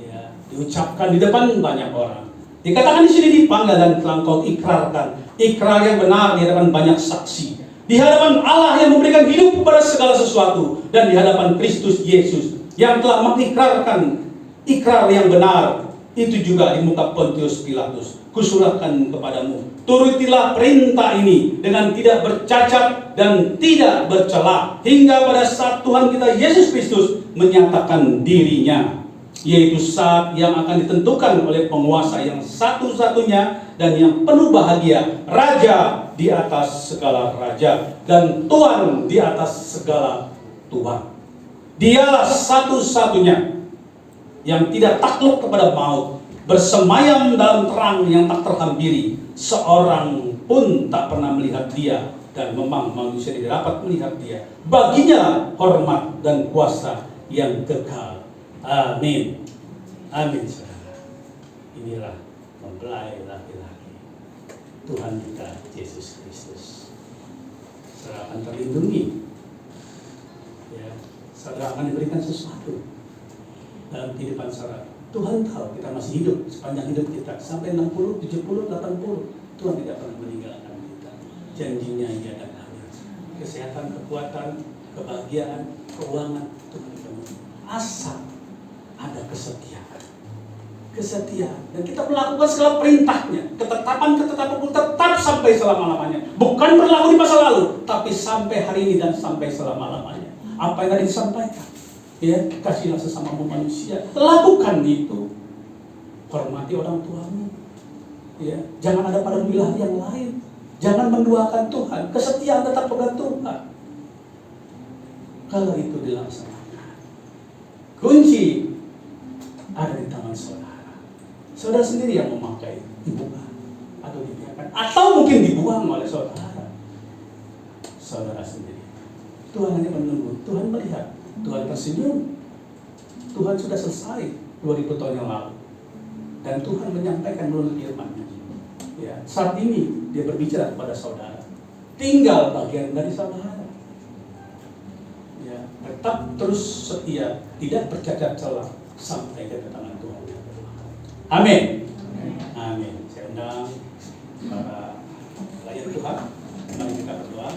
Ya, diucapkan di depan banyak orang. Dikatakan di sini dipanggil dan telah engkau ikrarkan. Ikrar yang benar di hadapan banyak saksi. Di hadapan Allah yang memberikan hidup kepada segala sesuatu, dan di hadapan Kristus Yesus yang telah mengikrarkan ikrar yang benar itu juga di muka Pontius Pilatus. Kusuratkan kepadamu, turutilah perintah ini dengan tidak bercacat dan tidak bercela, hingga pada saat Tuhan kita Yesus Kristus menyatakan dirinya, yaitu saat yang akan ditentukan oleh penguasa yang satu-satunya dan yang penuh bahagia, Raja di atas segala raja dan Tuhan di atas segala Tuhan. Dialah satu-satunya yang tidak takluk kepada maut, bersemayam dalam terang yang tak terhampiri. Seorang pun tak pernah melihat dia, dan memang manusia tidak dapat melihat dia. Baginya hormat dan kuasa yang kekal. Amin. Amin, saudara. Inilah mempelai laki-laki Tuhan kita Yesus Kristus. Saudara akan terlindungi, ya. Saudara akan diberikan sesuatu dalam kehidupan saudara. Tuhan tahu kita masih hidup sepanjang hidup kita sampai 60, 70, 80. Tuhan tidak pernah meninggalkan kita. Janjinya iya dan amin. Kesehatan, kekuatan, kebahagiaan, keuangan, Tuhan penuhi. Asal ada kesetiaan, dan kita melakukan segala perintahnya. Ketetapan pun tetap sampai selama-lamanya. Bukan berlaku di masa lalu, tapi sampai hari ini dan sampai selama-lamanya. Apa yang tadi disampaikan, ya, kasihlah sesamamu manusia, lakukan itu. Hormati orang tuamu, ya, jangan ada pada wilayah yang lain, jangan menduakan Tuhan. Kesetiaan tetap kepada Tuhan. Kalau itu dilaksanakan, kunci ada di tangan saudara. Saudara sendiri yang memakai, dibuka atau dibiarkan, atau mungkin dibuang oleh saudara. Saudara sendiri. Tuhan hanya menunggu, Tuhan melihat, Tuhan tersenyum. Tuhan sudah selesai 2000 tahun yang lalu, dan Tuhan menyampaikan melalui firman-Nya. Ya, saat ini dia berbicara kepada saudara. Tinggal bagian dari saudara. Ya, tetap terus setia, tidak bercacat celah sampai kedatangan Tuhan. Amin. Amin. Saya undang para pelayan Tuhan. Mari kita berdoa.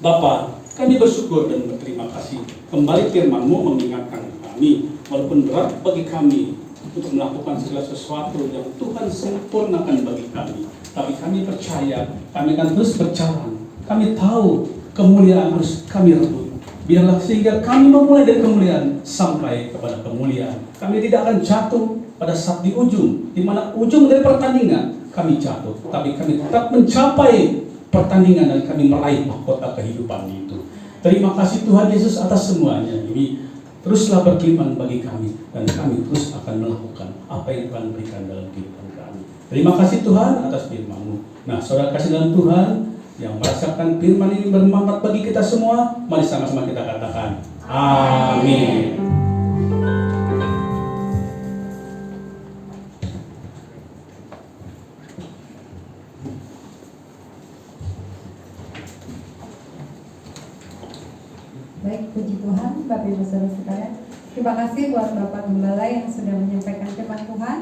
Bapa, kami bersyukur dan berterima kasih. Kembali firman-Mu mengingatkan kami, walaupun berat bagi kami untuk melakukan segala sesuatu yang Tuhan sempurnakan bagi kami. Tapi kami percaya, kami akan terus berjalan. Kami tahu kemuliaan harus kami rebut. Biarlah sehingga kami memulai dari kemuliaan sampai kepada kemuliaan. Kami tidak akan jatuh pada saat di ujung, di mana ujung dari pertandingan kami jatuh. Tapi kami tetap mencapai pertandingan dan kami meraih mahkota kehidupan itu. Terima kasih Tuhan Yesus atas semuanya ini. Teruslah berkelimpahan bagi kami dan kami terus akan melakukan apa yang Tuhan berikan dalam kehidupan kami. Terima kasih Tuhan atas firman-Mu. Nah, saudara kasih dalam Tuhan yang merasakan firman ini bermanfaat bagi kita semua, mari sama-sama kita katakan amin. Baik, puji Tuhan, Bapak Ibu Saudara sekalian. Terima kasih buat Bapak Gembala yang sudah menyampaikan firman Tuhan,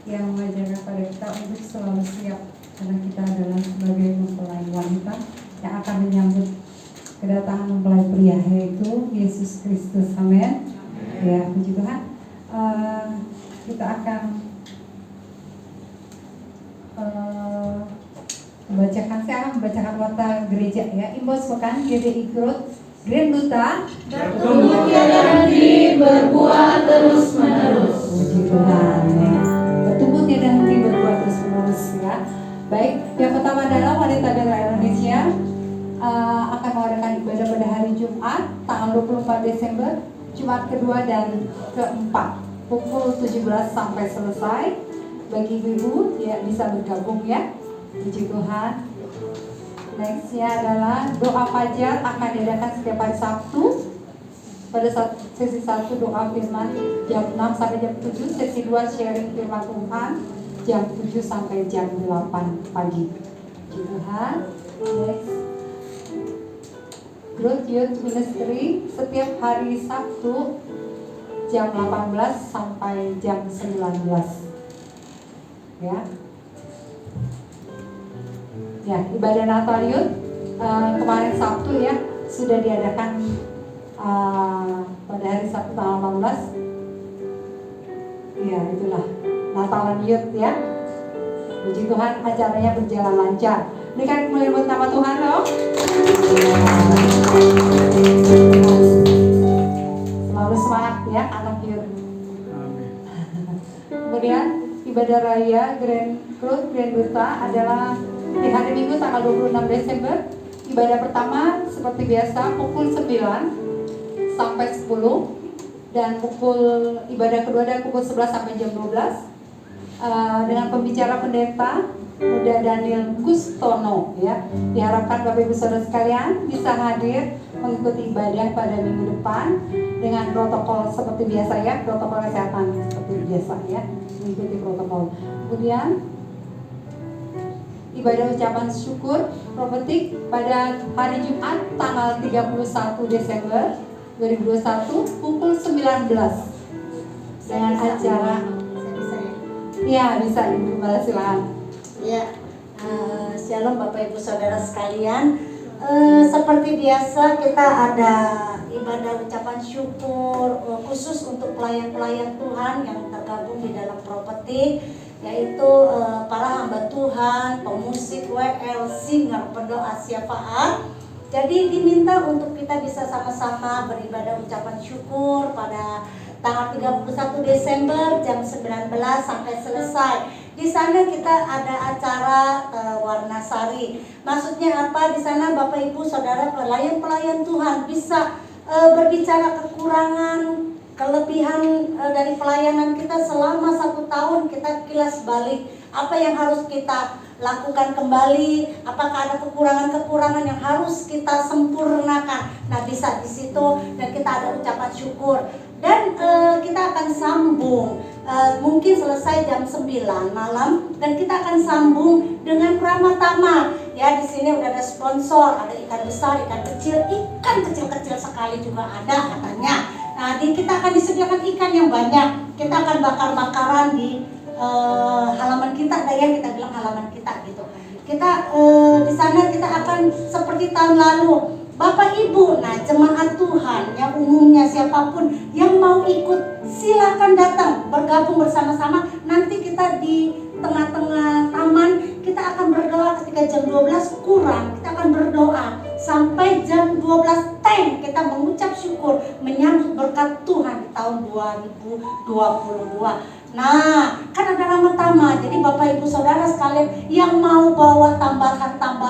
yang mengajarkan pada kita untuk selalu siap, karena kita adalah sebagai mempelai wanita yang akan menyambut kedatangan mempelai pria, yaitu Yesus Kristus. Amin. Ya, puji Tuhan. Kita akan saya akan membacakan warta gereja ya. Imbos Pekan GDI Growth Grand Duta bertumbuh tiada henti, berbuah terus menerus. Puji Tuhan ya. Bertumbuh tiada henti, berbuah terus menerus ya. Baik, yang pertama adalah Wanita Bela Indonesia akan mengadakan ibadah pada hari Jumat tanggal 24 Desember, Jumat kedua dan keempat, pukul 17 sampai selesai. Bagi ibu ya bisa bergabung ya. Puji Tuhan. Nextnya adalah doa fajar akan diadakan setiap hari Sabtu. Pada sesi 1 doa firman jam 6 sampai jam 7, sesi 2 sharing firman Tuhan jam 7 sampai jam 8 pagi. Puji Tuhan. Next, Growth Youth Ministry setiap hari Sabtu jam 18 sampai jam 19. Ya. Ya, ibadah Natal Youth kemarin Sabtu ya sudah diadakan pada hari Sabtu tanggal 18. Ya, itulah Natalan Youth ya. Puji Tuhan, acaranya berjalan lancar. Berikan menyebut nama Tuhan loh. Selalu semangat ya anak Youth. Kemudian ibadah raya Grand Growth Grand Duta adalah di hari Minggu tanggal 26 Desember. Ibadah pertama seperti biasa pukul 9 sampai 10, dan ibadah kedua dan pukul 11 sampai jam 12 dengan pembicara pendeta Muda Daniel Gustono ya. Diharapkan Bapak Ibu Saudara sekalian bisa hadir mengikuti ibadah pada minggu depan dengan protokol seperti biasa ya, protokol kesehatan seperti biasa ya, mengikuti protokol. Kemudian ibadah ucapan syukur prophetik pada hari Jumat tanggal 31 Desember 2021 pukul 19 dengan acara ya bisa Ibu Gembala silakan. Ya, shalom Bapak Ibu Saudara sekalian. Seperti biasa kita ada ibadah ucapan syukur khusus untuk pelayan-pelayan Tuhan yang tergabung di dalam prophetik, yaitu para hamba Tuhan, pemusik, WL, singer, pendoa, syafaat. Jadi diminta untuk kita bisa sama-sama beribadah ucapan syukur pada tanggal 31 Desember jam 19 sampai selesai. Di sana kita ada acara warna sari. Maksudnya apa? Di sana Bapak Ibu Saudara pelayan-pelayan Tuhan bisa berbicara kekurangan, kelebihan dari pelayanan kita selama 1 tahun. Kita kilas balik apa yang harus kita lakukan kembali, apakah ada kekurangan-kekurangan yang harus kita sempurnakan. Nah, bisa di situ dan kita ada ucapan syukur. Dan kita akan sambung mungkin selesai jam 9 malam, dan kita akan sambung dengan Pramatama. Ya, di sini udah ada sponsor, ada ikan besar, ikan kecil, ikan kecil-kecil sekali juga ada katanya. Kita akan disediakan ikan yang banyak. Kita akan bakar-bakaran di halaman kita, kita bilang halaman kita gitu. Kita di sana kita akan seperti tahun lalu. Bapak Ibu, jemaat Tuhan yang umumnya siapapun yang mau ikut silakan datang bergabung bersama-sama. Nanti kita di tengah-tengah taman kita akan berdoa ketika jam 12 kurang. Kita akan berdoa sampai jam 12 teng. Kita mengucap syukur menyambut berkat Tuhan di tahun 2022. Kan ada Ramadhan. Jadi Bapak Ibu Saudara sekalian yang mau bawa tambahan, 3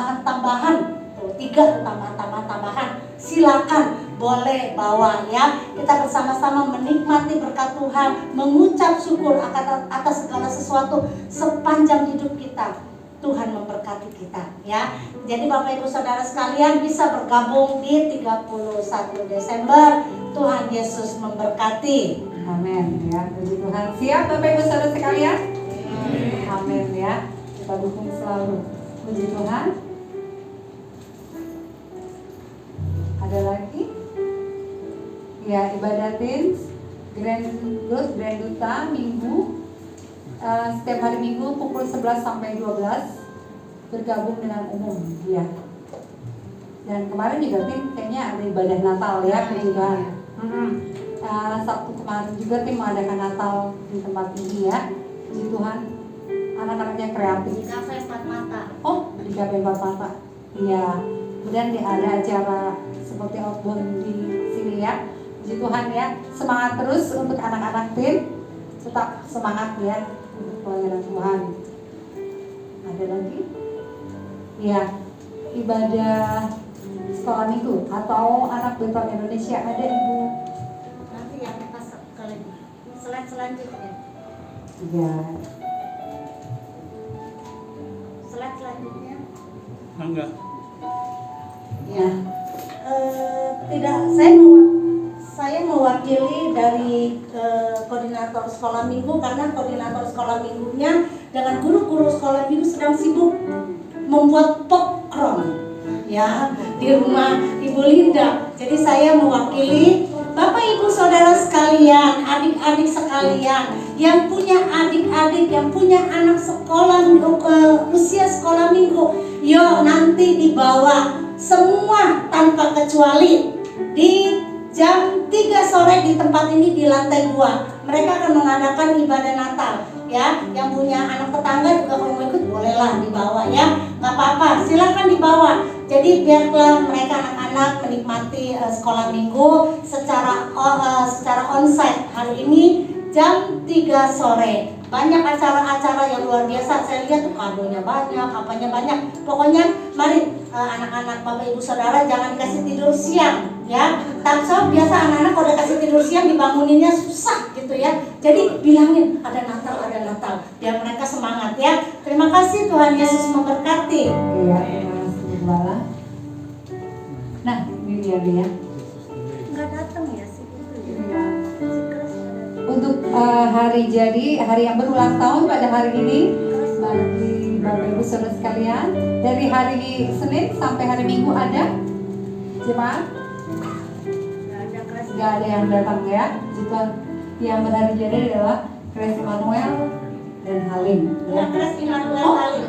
tambahan, silakan boleh bawa ya. Kita bersama-sama menikmati berkat Tuhan, mengucap syukur atas segala sesuatu sepanjang hidup kita. Tuhan memberkati kita ya. Jadi Bapak Ibu Saudara sekalian bisa bergabung di 31 Desember. Tuhan Yesus memberkati. Amin ya. Puji Tuhan. Siap Bapak Ibu Saudara sekalian? Amin ya. Kita dukung selalu. Puji Tuhan. Ada lagi? Ya, ibadah teens Grand Duta Minggu. Setiap hari Minggu pukul 11 sampai 12 bergabung dengan umum ya. Dan kemarin juga tim kayaknya ada ibadah Natal ya, puji Tuhan. Sabtu kemarin juga tim mengadakan Natal di tempat ini ya, puji Tuhan. Anak-anaknya kreatif. Di Cafe 4 Mata. Oh, di Cafe 4 Mata. Iya. Kemudian ada acara seperti outbound di sini ya. Puji Tuhan ya. Semangat terus untuk anak-anak tim. Tetap semangat ya untuk pelayanan Tuhan. Ada lagi? Ya, ibadah sekolah minggu atau anak Beton Indonesia. Ada Ibu? Nanti yang pas slide selanjutnya. Ya. Slide selanjutnya. Enggak. Ya. Tidak, saya mewakili dari koordinator sekolah minggu karena koordinator sekolah minggunya dengan guru-guru sekolah minggu sedang sibuk membuat popcorn ya di rumah Ibu Linda. Jadi saya mewakili Bapak Ibu Saudara sekalian, adik-adik sekalian yang punya adik-adik, yang punya anak sekolah usia sekolah minggu, yuk nanti dibawa semua tanpa kecuali di jam 3 sore di tempat ini di lantai 2. Mereka akan mengadakan ibadah Natal ya. Yang punya anak tetangga juga kalau mau ikut bolehlah dibawa ya. Nggak apa-apa, silakan dibawa. Jadi biarlah mereka anak-anak menikmati sekolah minggu secara onsite hari ini jam 3 sore. Banyak acara-acara yang luar biasa. Saya lihat tuh kadonya banyak, apanya banyak. Pokoknya mari anak-anak Bapak Ibu Saudara jangan kasih tidur siang ya. Takso biasa anak-anak kalau udah kasih tidur siang dibanguninnya susah gitu ya. Jadi bilangin ada Natal, biar mereka semangat ya. Terima kasih, Tuhan Yesus memberkati. Iya, terima kasih Gembala. Nah, ini dia. Nggak datang ya sih itu ya. Iya. Untuk hari yang berulang tahun pada hari ini bagi Bapak Ibu Saudara sekalian, dari hari Senin sampai hari Minggu ada jemaat? Gak ada yang datang ya. Juga yang berhari jadi adalah Kres Immanuel dan Halim ya. Kres Immanuel Halim.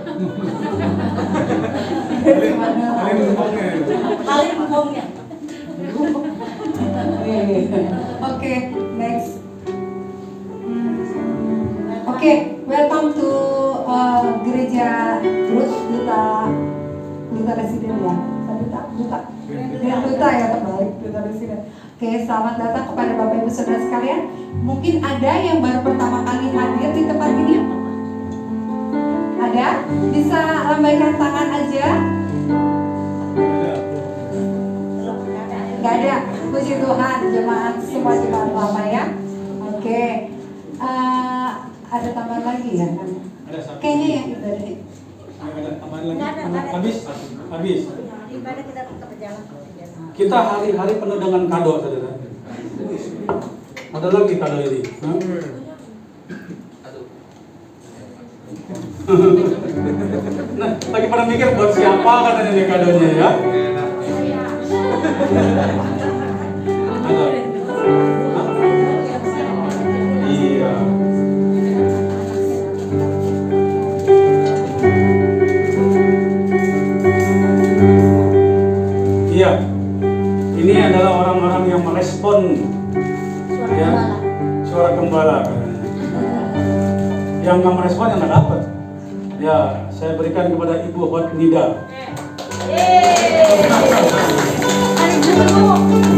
Kres Immanuel Halim. Halim ngomongnya. Oke, next. Oke, welcome to gereja Duta Residen ya. Duta ya, terbalik Duta Residen. Oke, selamat datang kepada Bapak Ibu Saudara sekalian. Mungkin ada yang baru pertama kali hadir di tempat ini. Ada? Bisa lambaikan tangan aja. Gak ada. Puji Tuhan, jemaat semua jemaat lama ya. Oke. Ada tambahan lagi ya? Ada satu. Kayaknya yang ibadah ini. Ada tambahan lagi. Nggak ada. Habis. Ibadah kita tetap berjalan seperti biasa. Kita hari-hari penuh dengan kado, saudara. Ada lagi kado ini. Nah, lagi pada mikir buat siapa katanya nih kadonya ya? Ada. Pak Gembala. Yang nggak merespon yang nggak dapat. Ya, saya berikan kepada Ibu Hot Nida.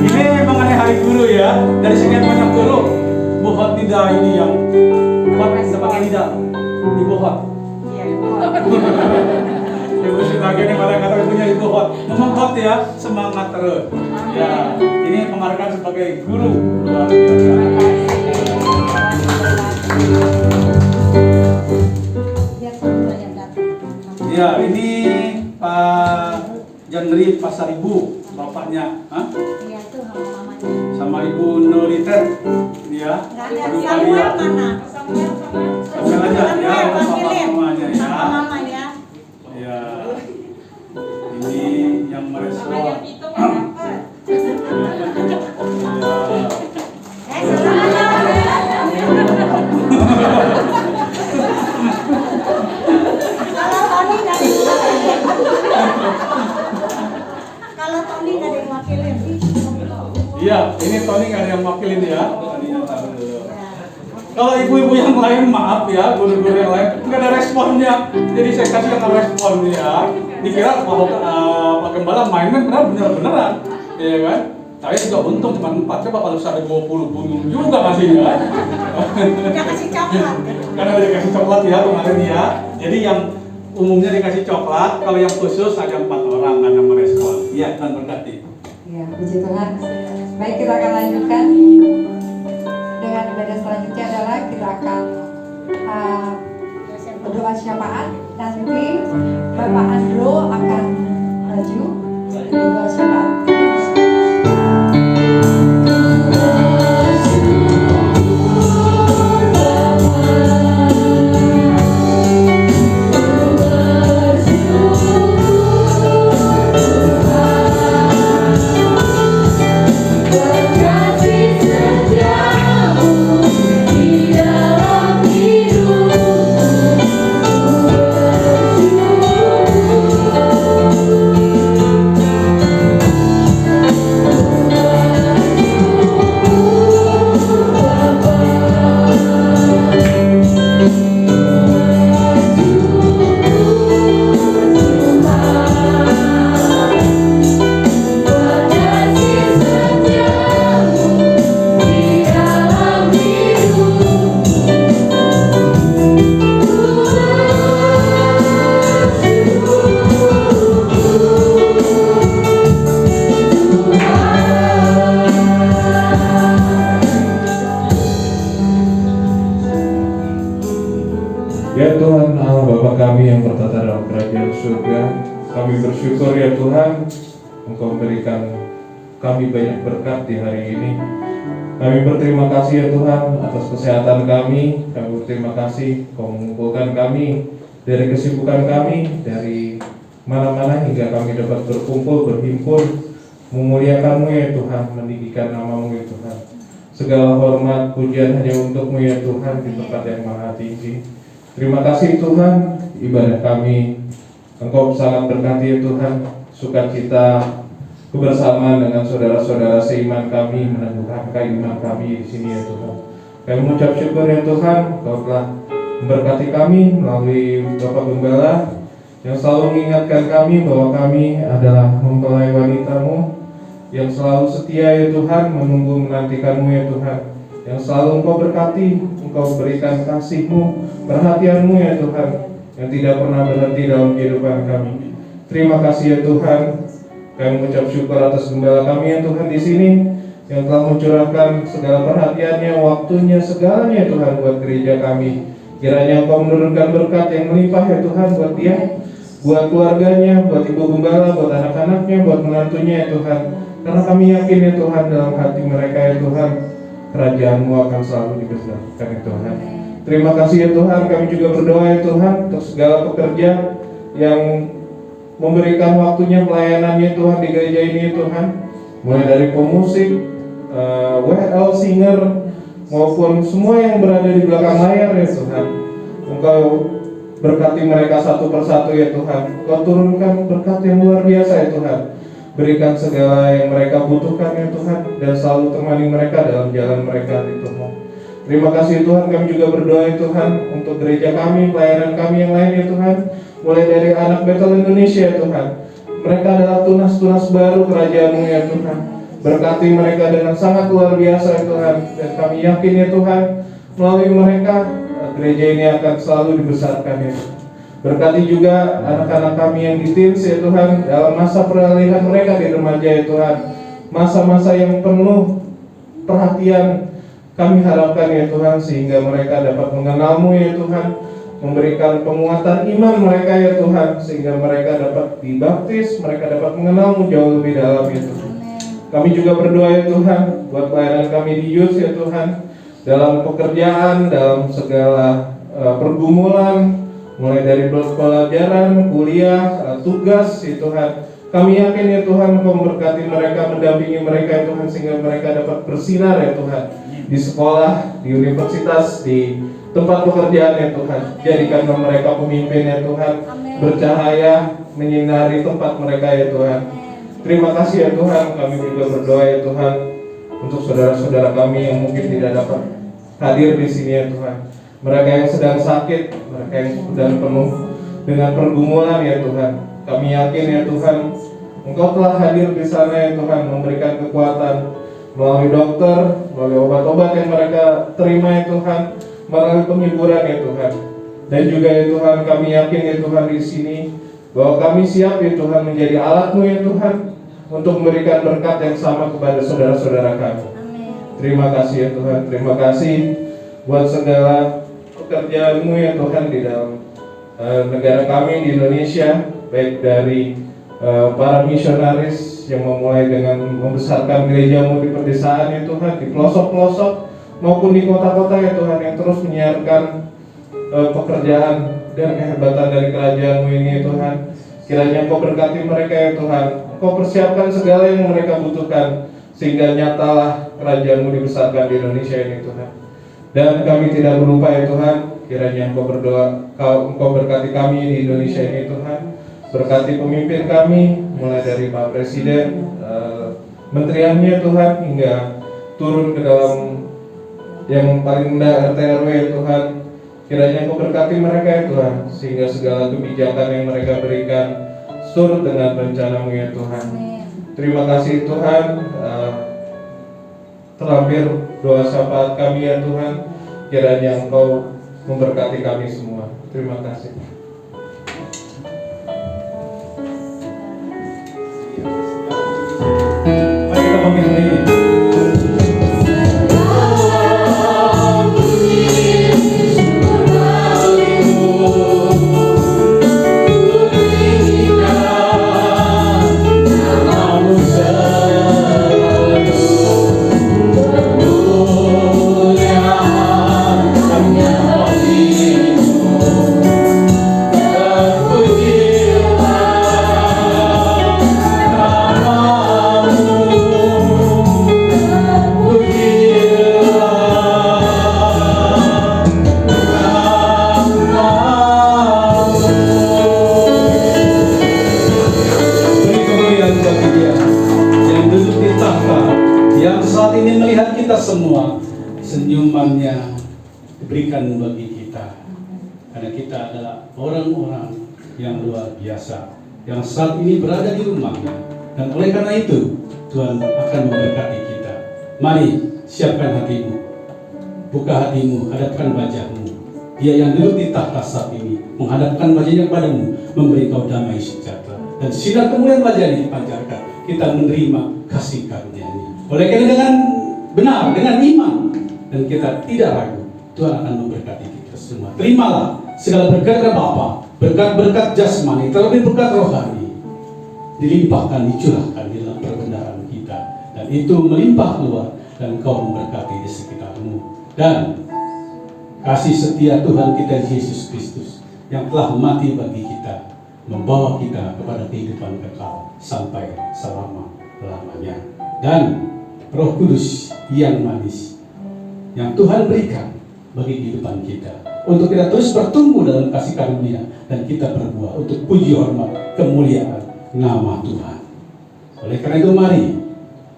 Ini mengenai Hari Guru ya. Dari sekian banyak guru, Bu Hot Nida ini yang Hot sebagai Nida. Ibu Hot. Iya, Ibu Hot. Ibu Sitagi ini pada kata ibunya Ibu Hot. Ngomong Hot ya, semangat terus. Ya, ini penghargaan sebagai guru luar biasa. Ya, ini Pak Jandri Pasaribu, bapaknya, hah? Iya, itu sama mamanya. Sama Ibu Nuriter, ya. Nggak ada Ibu Samuel Maria. mana? Samuel aja, ya, sama panggilin. mamanya ya. Sama mama ya. Ya, ini yang merespon. Ya. Kalau Tony nggak ada yang wakilin. Iya, ini Tony nggak ada yang wakilin ya. Tony yang taruh dulu. Kalau ibu-ibu yang lain maaf ya, guru-guru yang lain nggak ada responnya. Jadi saya kasih yang respon ya. Dikira Pak Gembala main-main beneran, ya kan? Saya juga untung cuma 4, coba kalau ada 20 bunung juga kasihnya kan? Udah kasih coklat. Karena udah dikasih coklat ya kemarin ya. Jadi yang umumnya dikasih coklat, kalau yang khusus ada 4 orang karena merespon. Iya, Tuhan berkati. Ya, puji Tuhan. Baik, kita akan lanjutkan dengan ibadah selanjutnya adalah kita akan berdoa syafaat. Nanti Bapak Andro akan maju berdoa syafaat. Ya Tuhan Allah Bapa kami yang bertata dalam kerajaan surga, kami bersyukur ya Tuhan Engkau berikan kami banyak berkat di hari ini. Kami berterima kasih ya Tuhan atas kesehatan kami berterima kasih Kau mengumpulkan kami dari kesibukan kami, dari mana-mana hingga kami dapat berkumpul, berhimpun, memuliakan-Mu ya Tuhan, meninggikan nama-Mu ya Tuhan. Segala hormat, pujian hanya untuk-Mu ya Tuhan di tempat yang maha tinggi. Terima kasih Tuhan, ibadah kami Engkau sangat berkati ya Tuhan, sukacita kebersamaan dengan saudara-saudara seiman kami meneguhkan iman kami di sini ya Tuhan. Kami mengucap syukur ya Tuhan, Engkau telah memberkati kami melalui Bapak Gembala yang selalu mengingatkan kami bahwa kami adalah mempelai wanita-Mu yang selalu setia ya Tuhan, menunggu menantikan-Mu ya Tuhan, yang selalu Engkau berkati, Engkau berikan kasih-Mu, perhatian-Mu ya Tuhan, yang tidak pernah berhenti dalam kehidupan kami. Terima kasih ya Tuhan, kami mengucap syukur atas gembala kami ya Tuhan di sini, yang telah mencurahkan segala perhatiannya, waktunya, segalanya ya Tuhan buat gereja kami. Kiranya Engkau menurunkan berkat yang melimpah ya Tuhan buat dia, buat keluarganya, buat ibu gembala, buat anak-anaknya, buat menantunya ya Tuhan. Karena kami yakin ya Tuhan dalam hati mereka ya Tuhan, kerajaan-Mu akan selalu dibesarkan ya Tuhan. Terima kasih ya Tuhan, kami juga berdoa ya Tuhan untuk segala pekerja yang memberikan waktunya pelayanannya Tuhan di gereja ini ya Tuhan, mulai dari pemusik, WL singer, maupun semua yang berada di belakang layar ya Tuhan. Engkau berkati mereka satu persatu ya Tuhan, Engkau turunkan berkat yang luar biasa ya Tuhan. Berikan segala yang mereka butuhkan ya Tuhan, dan selalu temani mereka dalam jalan mereka di Tuhan. Terima kasih Tuhan, kami juga berdoa ya Tuhan untuk gereja kami, pelayanan kami yang lain ya Tuhan. Mulai dari anak Betel Indonesia ya Tuhan. Mereka adalah tunas-tunas baru kerajaan-Mu ya Tuhan. Berkati mereka dengan sangat luar biasa ya Tuhan. Dan kami yakin ya Tuhan, melalui mereka gereja ini akan selalu dibesarkan ya Tuhan. Berkati juga anak-anak kami yang di teens ya Tuhan, dalam masa peralihan mereka di remaja ya Tuhan. Masa-masa yang penuh perhatian kami harapkan ya Tuhan, sehingga mereka dapat mengenal-Mu ya Tuhan, memberikan penguatan iman mereka ya Tuhan, sehingga mereka dapat dibaptis, mereka dapat mengenal-Mu jauh lebih dalam ya Tuhan. Kami juga berdoa ya Tuhan buat pelayanan kami di youth ya Tuhan, dalam pekerjaan, dalam segala pergumulan, mulai dari pelajaran, kuliah, tugas ya Tuhan. Kami yakin ya Tuhan, Kau memberkati mereka, mendampingi mereka ya Tuhan, sehingga mereka dapat bersinar ya Tuhan, di sekolah, di universitas, di tempat pekerjaan ya Tuhan. Jadikanlah mereka pemimpin ya Tuhan, bercahaya, menyinari tempat mereka ya Tuhan. Terima kasih ya Tuhan, kami juga berdoa ya Tuhan untuk saudara-saudara kami yang mungkin tidak dapat hadir di sini ya Tuhan. Mereka yang sedang sakit, mereka yang sedang penuh dengan pergumulan ya Tuhan. Kami yakin ya Tuhan, Engkau telah hadir di sana ya Tuhan, memberikan kekuatan melalui dokter, melalui obat-obat yang mereka terima ya Tuhan, melalui penghiburan ya Tuhan. Dan juga ya Tuhan, kami yakin ya Tuhan di sini bahwa kami siap ya Tuhan menjadi alat-Mu ya Tuhan, untuk memberikan berkat yang sama kepada saudara-saudara kami. Terima kasih ya Tuhan, terima kasih buat segala pekerjaan-Mu ya Tuhan di dalam negara kami di Indonesia, baik dari para misionaris yang memulai dengan membesarkan gereja-Mu di pedesaan ya Tuhan, di pelosok-pelosok maupun di kota-kota ya Tuhan, yang terus menyiarkan pekerjaan dan kehebatan dari kerajaan-Mu ini ya Tuhan. Kiranya Engkau berkati mereka ya Tuhan, Engkau persiapkan segala yang mereka butuhkan, sehingga nyatalah kerajaan-Mu dibesarkan di Indonesia ini Tuhan. Dan kami tidak berlupa ya Tuhan, kiranya Engkau Engkau berkati kami di Indonesia ini Tuhan. Berkati pemimpin kami, mulai dari Pak Presiden, menteriannya Tuhan, hingga turun ke dalam yang paling rendah RT RW ya Tuhan. Kiranya Engkau berkati mereka ya Tuhan, sehingga segala kebijakan yang mereka berikan surut dengan rencana-Mu ya Tuhan. Terima kasih Tuhan. Terlebih doa syafaat kami ya Tuhan, kiranya Engkau memberkati kami semua. Terima kasih. Mari kita panggil hari ini. Semua senyumannya diberikan bagi kita, karena kita adalah orang-orang yang luar biasa yang saat ini berada di rumahnya, dan oleh karena itu Tuhan akan memberkati kita. Mari siapkan hatimu, buka hatimu, hadapkan wajahmu. Dia yang duduk di tahta saat ini menghadapkan wajahnya kepadamu, memberi kau damai sejahtera, dan sinar kemuliaan wajahnya dipancarkan. Kita menerima kasih karunia-Nya. Oleh karena dengan benar, dengan iman, dan kita tidak ragu, Tuhan akan memberkati kita semua. Terimalah segala berkat dari Bapa, berkat-berkat jasmani, terlebih berkat rohani, dilimpahkan, dicurahkan di dalam perbendaharaan kita, dan itu melimpah keluar, dan Kau memberkati di sekitarmu. Dan kasih setia Tuhan kita Yesus Kristus yang telah mati bagi kita, membawa kita kepada kehidupan kekal sampai selama-lamanya. Dan Roh Kudus yang manis yang Tuhan berikan bagi kehidupan kita, untuk kita terus bertumbuh dalam kasih karunia, dan kita berbuah untuk puji hormat kemuliaan nama Tuhan. Oleh karena itu mari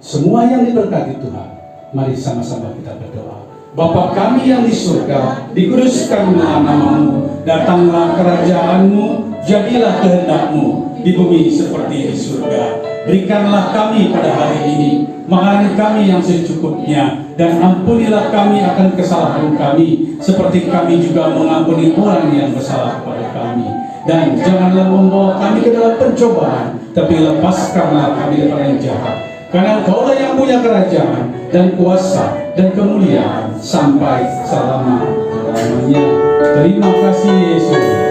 semua yang diberkati Tuhan, mari sama-sama kita berdoa Bapa kami yang di surga, dikuduskanlah namamu, datanglah kerajaanmu, jadilah kehendakmu di bumi seperti di surga. Berikanlah kami pada hari ini makanan kami yang secukupnya, dan ampunilah kami akan kesalahan kami, seperti kami juga mengampuni orang yang bersalah kepada kami. Dan janganlah membawa kami ke dalam pencobaan, tapi lepaskanlah kami dari yang jahat. Karena Engkaulah yang punya kerajaan dan kuasa dan kemuliaan sampai selama-lamanya. Terima kasih Yesus.